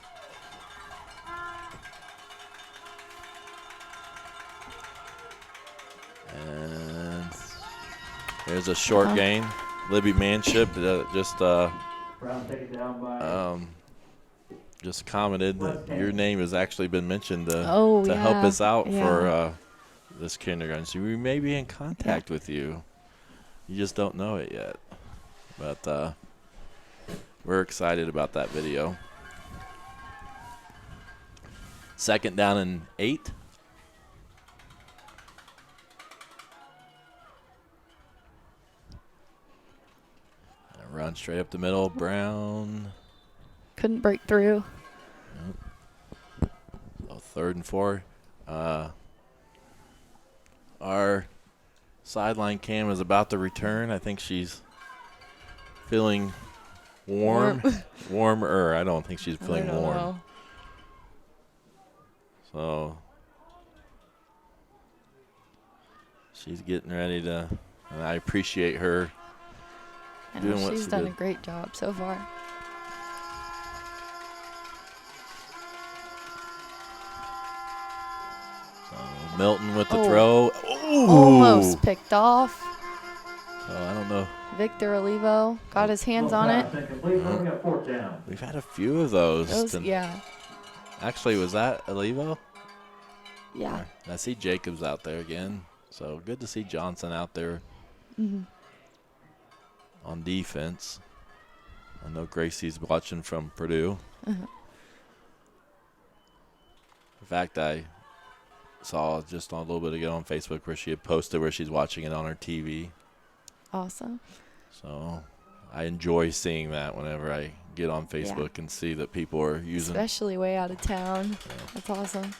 And there's a short gain. Libby Manship Brown taken down by just commented that your name has actually been mentioned to yeah. help us out Yeah. for this kindergarten. So we may be in contact with you. You just don't know it yet. But we're excited about that video. 2nd down and 8. Run straight up the middle. Brown. Couldn't break through. So 3rd and 4. Our sideline cam is about to return. I think she's feeling warm. Warmer. I don't think she's feeling warm. Know. So she's getting ready to, and I appreciate her I doing know what she's she done did. a great job so far. So Milton with the throw. Ooh. Almost picked off. So I don't know. Victor Olivo got his hands on it. We got 4th down. We've had a few of those. Yeah. Actually, was that Olivo? Yeah. I see Jacobs out there again. So good to see Johnson out there on defense. I know Gracie's watching from Purdue. In fact, I saw just a little bit ago on Facebook where she had posted where she's watching it on her TV. Awesome. So I enjoy seeing that whenever I get on Facebook and see that people are using. Especially way out of town. That's awesome.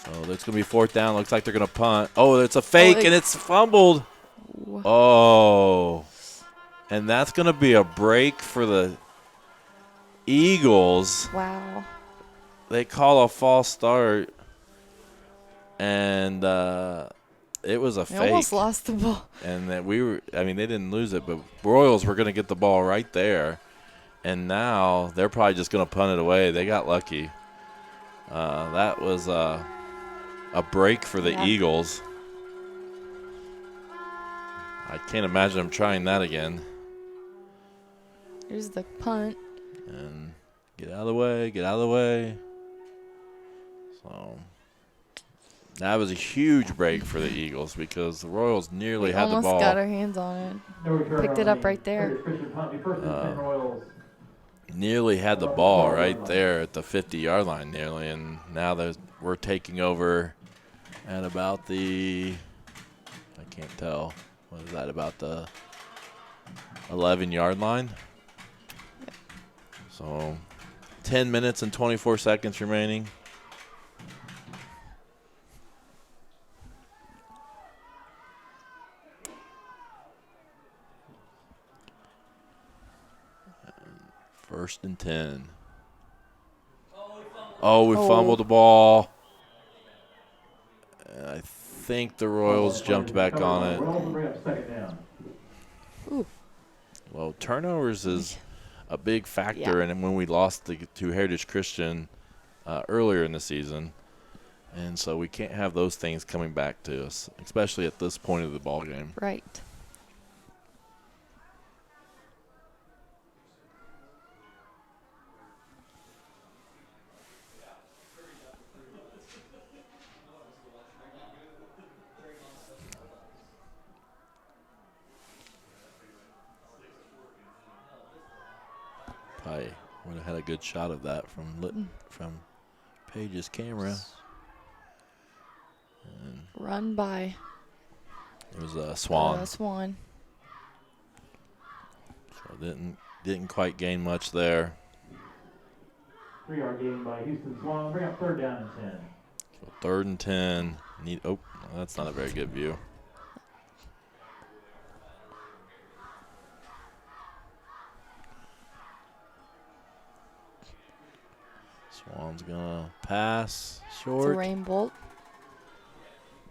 So it's going to be 4th down. Looks like they're going to punt. Oh, it's a fake, and it's fumbled. Oh. And that's going to be a break for the Eagles. Wow. They call a false start, and it was a fake. They almost lost the ball. And that they didn't lose it, but Royals were going to get the ball right there. And now they're probably just going to punt it away. They got lucky. That was a break for the Eagles. I can't imagine them trying that again. Here's the punt. And get out of the way, get out of the way. So that was a huge break for the Eagles because the Royals nearly had the ball. Almost got our hands on it. Picked it up right there. Nearly had the ball right there at the 50-yard line nearly, and now we're taking over at about the, I can't tell, what is that, about the 11-yard line? So 10 minutes and 24 seconds remaining. First and 10. Oh, we fumbled the ball. And I think the Royals jumped back on it. Royals will bring up second down. Ooh. Well, turnovers is a big factor in when we lost to Heritage Christian earlier in the season. And so we can't have those things coming back to us, especially at this point of the ball game. Right. I would have had a good shot of that from Paige's camera. And Run by. it was a Swan. Swan. So didn't quite gain much there. 3-yard gain by Houston Swan. Bring up third down and 10. So 3rd and 10. That's not a very good view. Swan's gonna pass short. It's a rain bolt.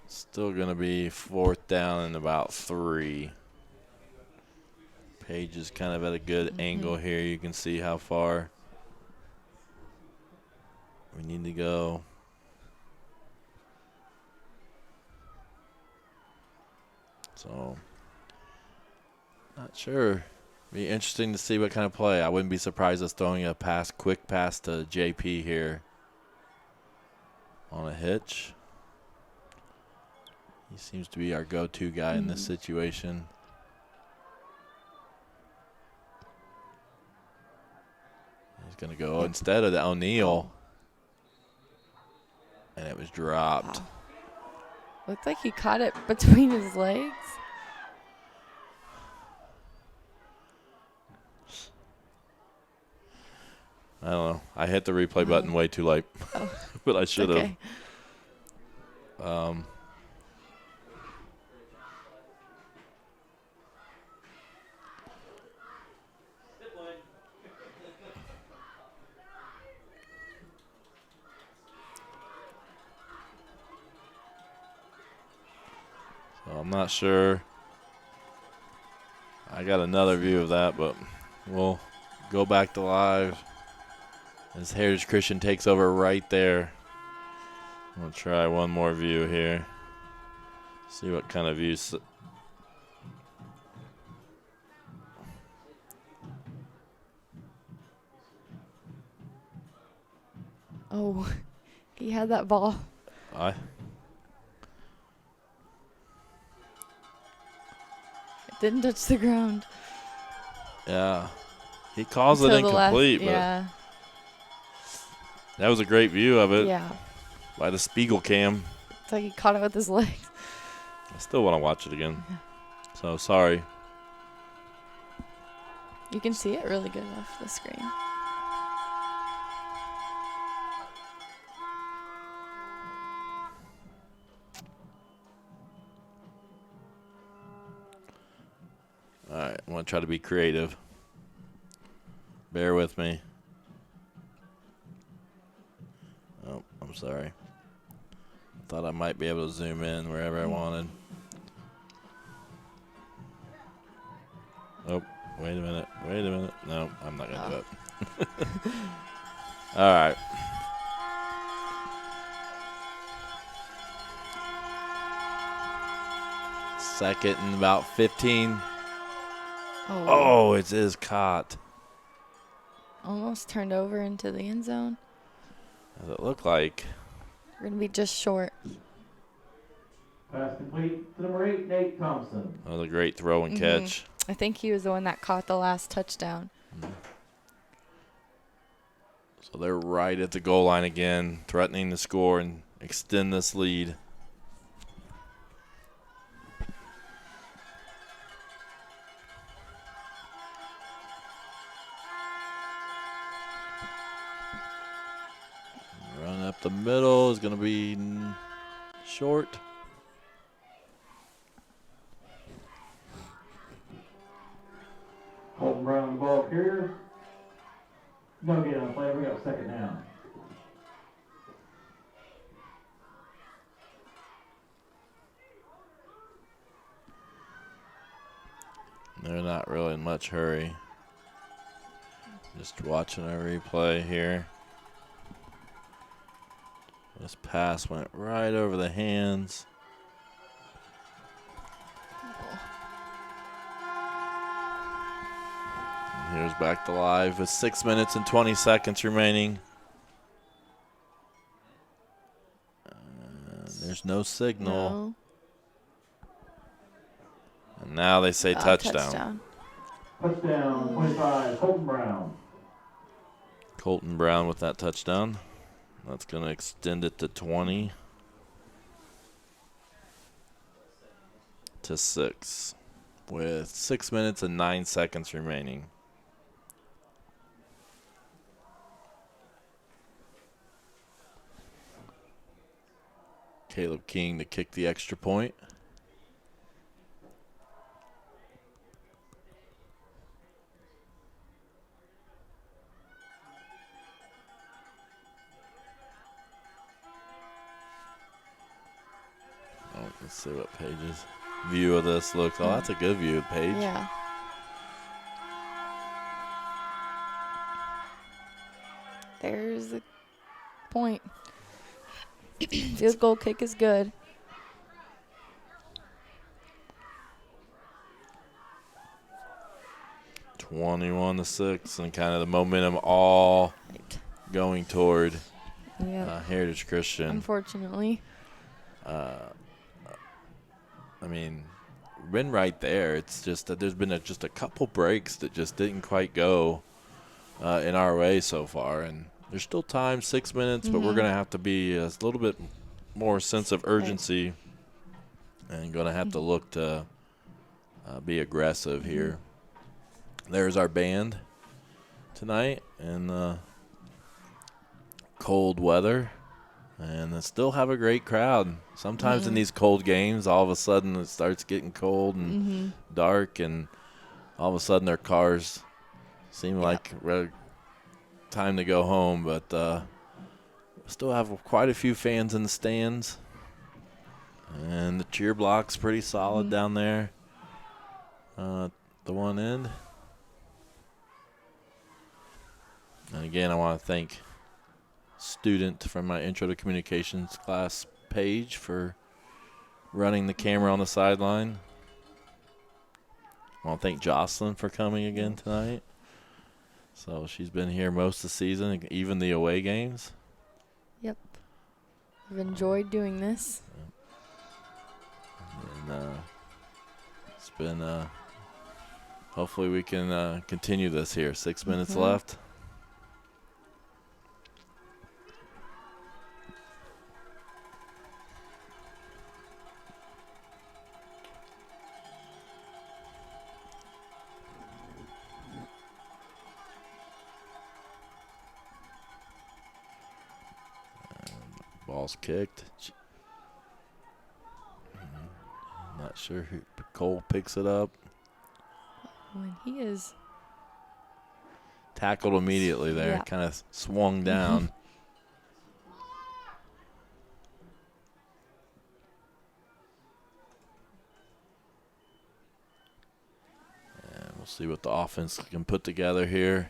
Still gonna be 4th down and about 3. Paige is kind of at a good angle here. You can see how far we need to go. So, not sure. Be interesting to see what kind of play. I wouldn't be surprised us throwing a quick pass to JP here on a hitch. He seems to be our go-to guy in this situation. He's going to go instead of the O'Neal. And it was dropped. Wow. Looked like he caught it between his legs. I don't know. I hit the replay button way too late. But I should have. Okay. So I'm not sure. I got another view of that, but we'll go back to live as Heritage Christian takes over right there. We'll try one more view here. See what kind of views. Oh, he had that ball. I It didn't touch the ground. Yeah. He calls it Until the incomplete, last, yeah. but that was a great view of it Yeah. by the Spiegel cam. It's like he caught it with his legs. I still want to watch it again. So sorry. You can see it really good off the screen. All right, I'm going to try to be creative. Bear with me. Oh, I'm sorry. Thought I might be able to zoom in wherever I wanted. Oh, wait a minute. Wait a minute. No, I'm not going to do it. All right. Second and about 15. Oh, it is caught. Almost turned over into the end zone. Does it look like? We're going to be just short. Pass complete to number 8, Nate Thompson. That was a great throw and catch. I think he was the one that caught the last touchdown. So they're right at the goal line again, threatening to score and extend this lead. Run up the middle is going to be short. Colton Brown, the ball carrier. No get on play. We got second down. They're not really in much hurry. Just watching a replay here. This pass went right over the hands. And here's back to live with 6 minutes and 20 seconds remaining. There's no signal. No. And now they say touchdown. Touchdown, 25, Colton Brown. Colton Brown with that touchdown. That's going to extend it to 20 to 6 with 6 minutes and 9 seconds remaining. Caleb King to kick the extra point. Let's see what Paige's view of this looks. Oh, that's a good view of Paige. Yeah. There's the point. Field goal kick is good. (21-6), and kind of the momentum all going toward Heritage Christian. Unfortunately. I mean, we've been right there. It's just that there's been just a couple breaks that just didn't quite go in our way so far. And there's still time, 6 minutes, but we're going to have to be a little bit more sense of urgency and going to have to look to be aggressive here. There's our band tonight in cold weather. And they still have a great crowd. Sometimes in these cold games, all of a sudden it starts getting cold and dark, and all of a sudden their cars seem like time to go home. But still have quite a few fans in the stands. And the cheer block's pretty solid down there. The one end. And again, I want to thank student from my Intro to Communications class, Paige, for running the camera on the sideline. I want to thank Jocelyn for coming again tonight. So she's been here most of the season, even the away games. Yep. I've enjoyed doing this. And it's been, hopefully we can continue this here. 6 minutes left. Ball's kicked. Not sure who. Cole picks it up. When he is tackled immediately there. Kind of swung down. And we'll see what the offense can put together here.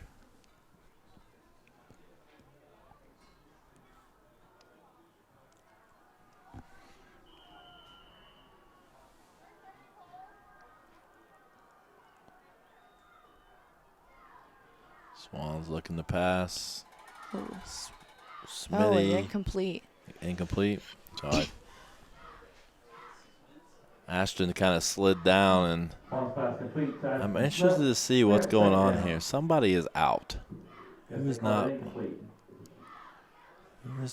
Swan's looking to pass. Smitty. Incomplete. Incomplete. So Ashton kind of slid down, and I'm interested to see what's going on here. Somebody is out. Who is not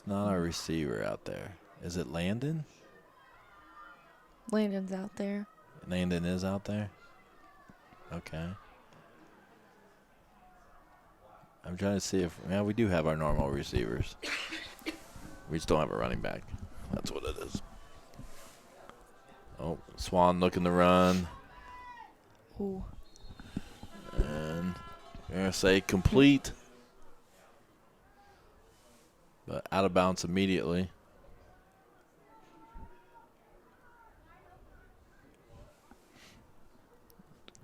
our receiver out there? Is it Landon? Landon's out there. Landon is out there? Okay. I'm trying to see if we do have our normal receivers. We just don't have a running back. That's what it is. Oh, Swan looking to run. Ooh. And I'm going to say complete. but out of bounds immediately.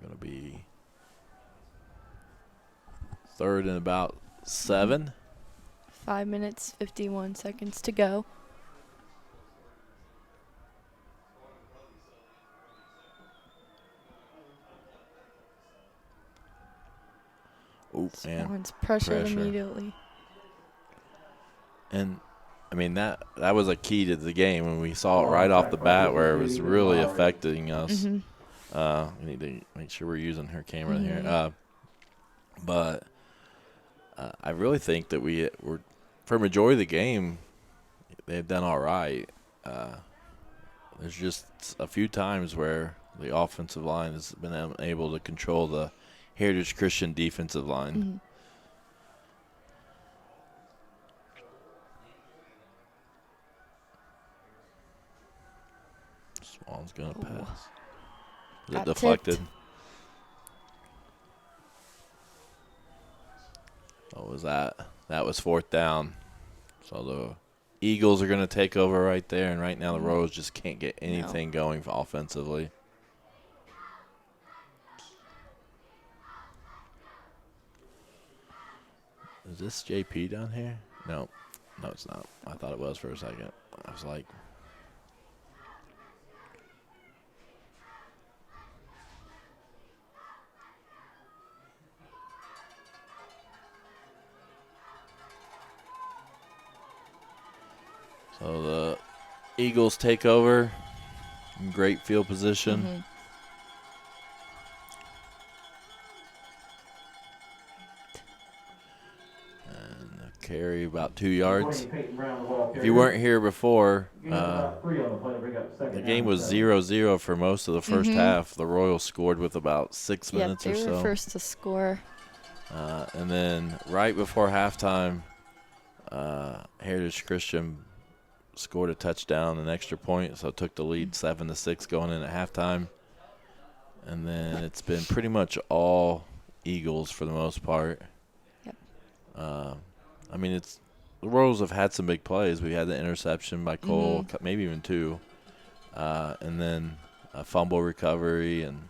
Going to be 3rd and about 7. 5 minutes, 51 seconds to go. Oof, man. Someone's pressured immediately. And, I mean, that was a key to the game when we saw it right off the bat where it was really affecting us. We need to make sure we're using her camera here. But I really think that we're for a majority of the game, they've done all right. There's just a few times where the offensive line has been able to control the Heritage Christian defensive line. Swan's going to pass. Is it deflected? Tipped. What was that? That was 4th down. So the Eagles are going to take over right there, and right now the Royals just can't get anything going offensively. Is this JP down here? No, it's not. I thought it was for a second. I was like, so the Eagles take over in great field position. Carry about 2 yards. If you weren't here before, the game was 0-0 for most of the first half. The Royals scored with about 6 minutes or so. They were first to score. And then right before halftime, Heritage Christian scored a touchdown, an extra point, so it took the lead 7-6 going in at halftime. And then it's been pretty much all Eagles for the most part. I mean, the Royals have had some big plays. We had the interception by Cole, maybe even 2, and then a fumble recovery, and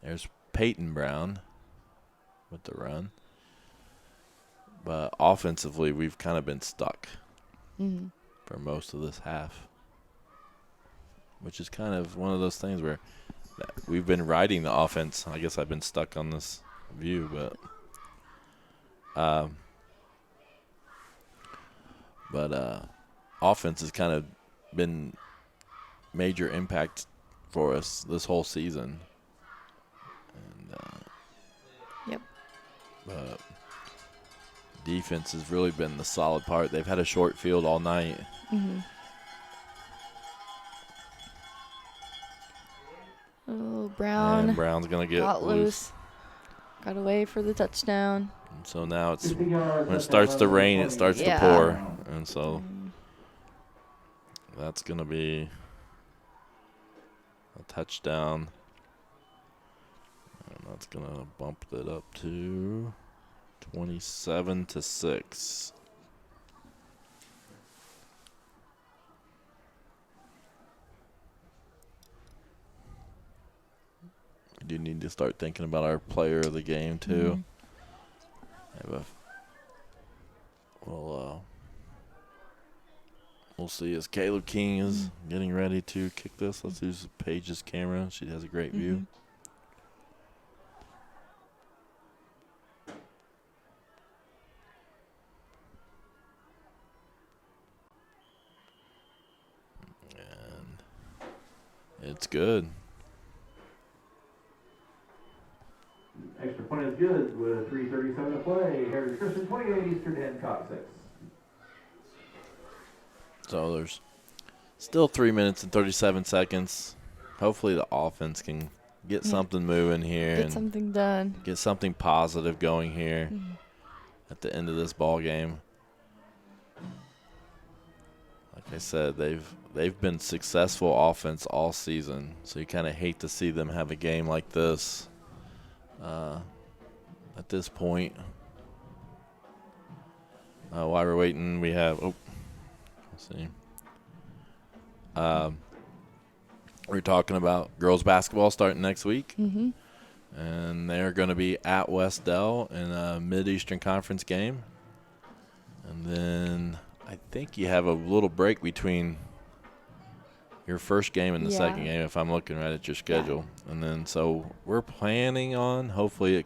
there's Peyton Brown with the run. But offensively, we've kind of been stuck for most of this half, which is kind of one of those things where we've been riding the offense. I guess I've been stuck on this view, but offense has kind of been major impact for us this whole season. And, but defense has really been the solid part. They've had a short field all night. Oh, Brown. And Brown's going to get got loose. Got away for the touchdown. And so now it's when it starts to rain, it starts to pour. And so that's going to be a touchdown. And that's going to bump it up to 27-6. We do need to start thinking about our player of the game too. We'll see as Caleb King is getting ready to kick this. Let's use Paige's camera. She has a great view. And it's good. Extra point is good with 3:37 to play. Heritage Christian 28, Eastern Hancock 6. So there's still 3 minutes and 37 seconds. Hopefully the offense can get something moving here. Get something done. Get something positive going here at the end of this ball game. Like I said, they've been successful offense all season. So you kind of hate to see them have a game like this. At this point, While we're waiting, we have. Oh, let's see. We're talking about girls basketball starting next week. Mm-hmm. And they're going to be at West Dell in a Mid-Eastern Conference game. And then I think you have a little break between your first game and the second game, if I'm looking right at your schedule. Yeah. And then so we're planning on, hopefully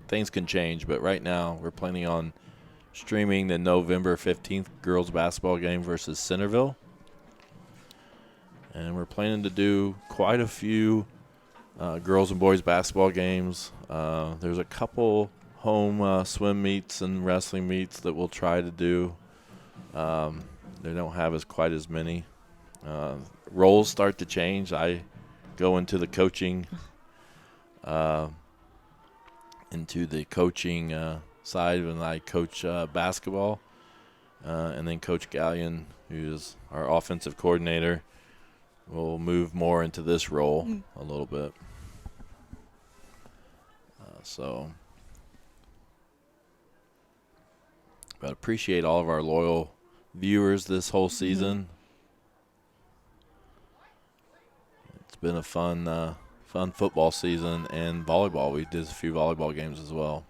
things can change, but right now we're planning on streaming the November 15th girls basketball game versus Centerville. And we're planning to do quite a few girls and boys basketball games. There's a couple home swim meets and wrestling meets that we'll try to do. They don't have quite as many. Roles start to change. I go into the coaching side when I coach basketball. And then Coach Gallion, who's our offensive coordinator, will move more into this role a little bit. But appreciate all of our loyal viewers this whole season. It's been a fun football season and volleyball. We did a few volleyball games as well.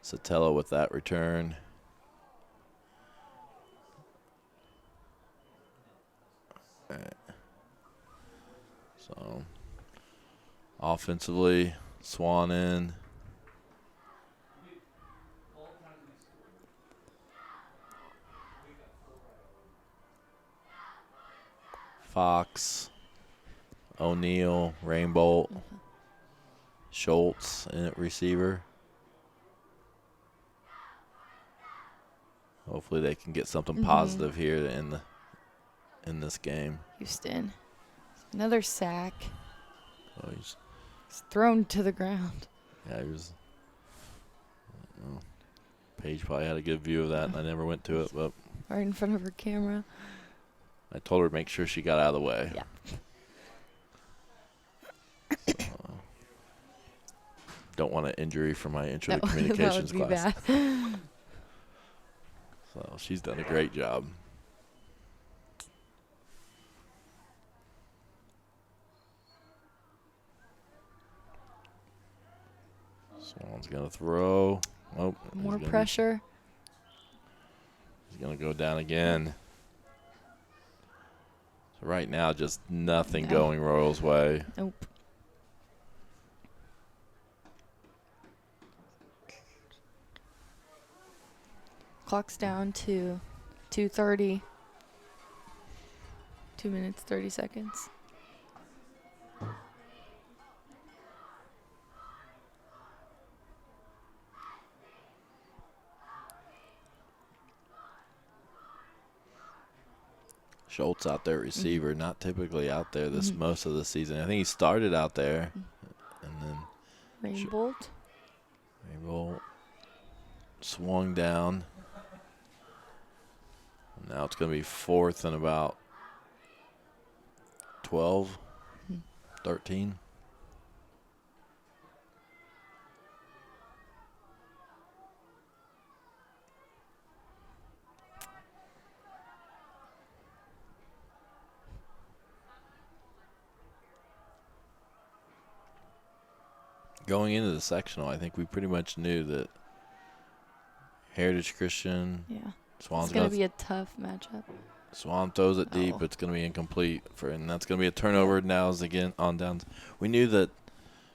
Satella with that return. All right. So, offensively, Swan in. Fox, O'Neal, Rainbolt, Schultz in at receiver. Hopefully they can get something positive here in this game. Houston. Another sack. Oh, he's thrown to the ground. Yeah, he was. Paige probably had a good view of that, and I never went to it, but right in front of her camera. I told her to make sure she got out of the way. Yeah. Don't want an injury from my intro to communications that would be class. Bad. So she's done a great job. Swan's going to throw. Oh, more pressure. He's going to go down again. So right now, just nothing going Royals' way. Nope. Clock's down to 2:30. 2 minutes, 30 seconds. Schultz out there, receiver, not typically out there this most of the season. I think he started out there, and then Rainbolt swung down. Now it's going to be 4th and about 12, 13. Going into the sectional, I think we pretty much knew that Heritage Christian. Yeah. Swan's it's going to be a tough matchup. Swan throws it deep. It's going to be incomplete, and that's going to be a turnover now again on downs. We knew that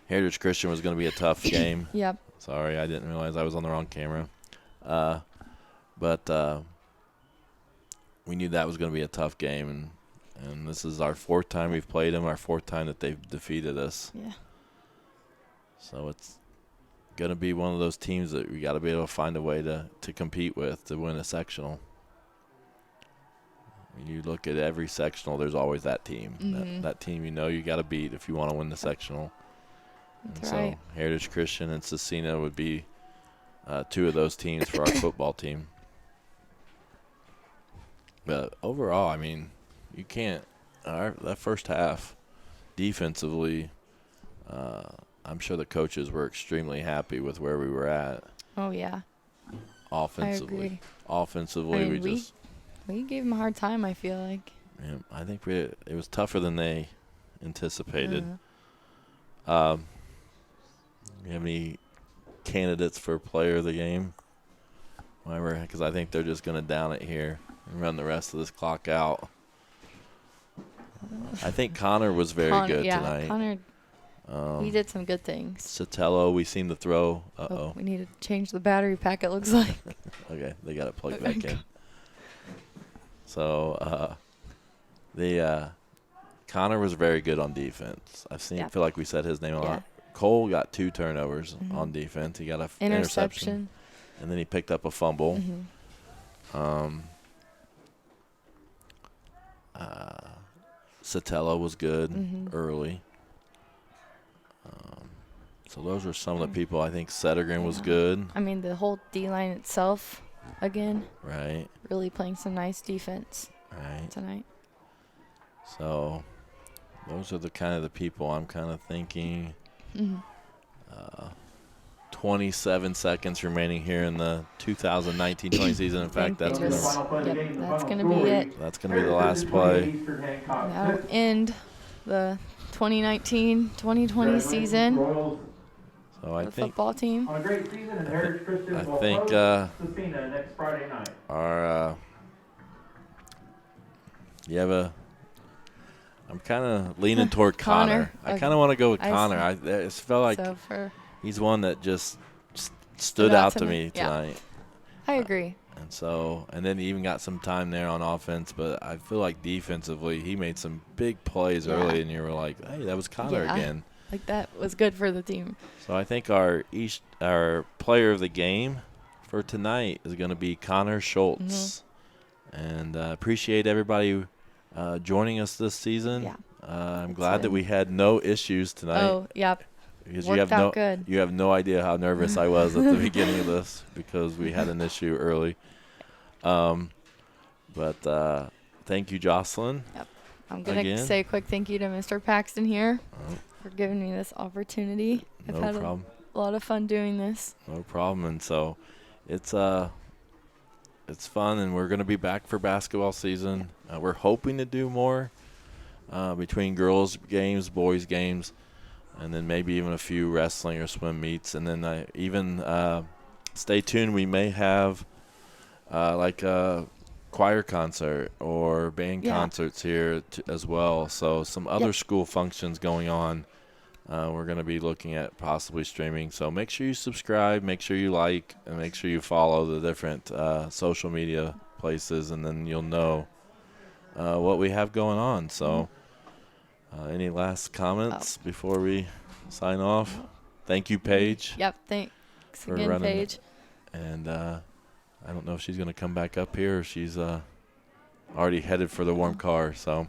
Heritage Christian was going to be a tough game. Yep. Sorry, I didn't realize I was on the wrong camera. But we knew that was going to be a tough game, and this is our 4th time we've played them, our 4th time that they've defeated us. Yeah. So it's going to be one of those teams that we got to be able to find a way to compete with to win a sectional. When you look at every sectional, there's always that team. That team you got to beat if you want to win the sectional. That's right. So Heritage Christian and Cecina would be 2 of those teams for our football team. But overall, I mean, you can't. That first half, defensively, I'm sure the coaches were extremely happy with where we were at. Oh, yeah. Offensively. I agree. Offensively, I mean, we we gave them a hard time, I feel like. yeah, I think it was tougher than they anticipated. You have any candidates for player of the game? Because I think they're just going to down it here and run the rest of this clock out. I think Connor was very good tonight. Connor, he did some good things. Sotelo, we seem to throw. Uh-oh. We need to change the battery pack, it looks like. Okay, they got it plugged back in. So, Connor was very good on defense. Feel like we said his name a lot. Cole got 2 turnovers on defense. He got an interception. And then he picked up a fumble. Sotelo was good early. So those are some of the people. I think Settergren was good. I mean, the whole D-line itself, again. Right. Really playing some nice defense tonight. So those are the kind of the people I'm kind of thinking. 27 seconds remaining here in the 2019-20 season. In fact, that's going to be it. That's going to be the last play. That'll end the 2019-2020 season. So I the think football team. On a great season, and Heritage Christian I will think host Sabina next Friday night. I'm kind of leaning toward Connor. I kind of want to go with Connor. I just felt like he's one that just stood out to me tonight. I agree. And then he even got some time there on offense, but I feel like defensively he made some big plays early, and you were like, hey, that was Connor again. Like that was good for the team. So I think our player of the game for tonight is going to be Connor Schultz. And appreciate everybody joining us this season. Yeah. I'm glad that we had no issues tonight. Oh, yep. Because Worked out good. You have no idea how nervous I was at the beginning of this because we had an issue early. But thank you, Jocelyn. Yep. I'm going to say a quick thank you to Mr. Paxton here for giving me this opportunity. I've had a lot of fun doing this. No problem. And so it's fun, and we're going to be back for basketball season. We're hoping to do more between girls' games, boys' games, and then maybe even a few wrestling or swim meets. And then stay tuned. We may have like a choir concert or band concerts here as well. So some other school functions going on. We're going to be looking at possibly streaming. So make sure you subscribe, make sure you like, and make sure you follow the different social media places, and then you'll know what we have going on. So any last comments before we sign off? Thank you, Paige. Yep, thanks again, Paige. And I don't know if she's going to come back up here or she's already headed for the warm car. So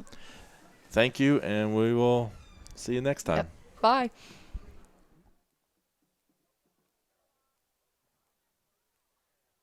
thank you, and we will see you next time. Yep. Bye.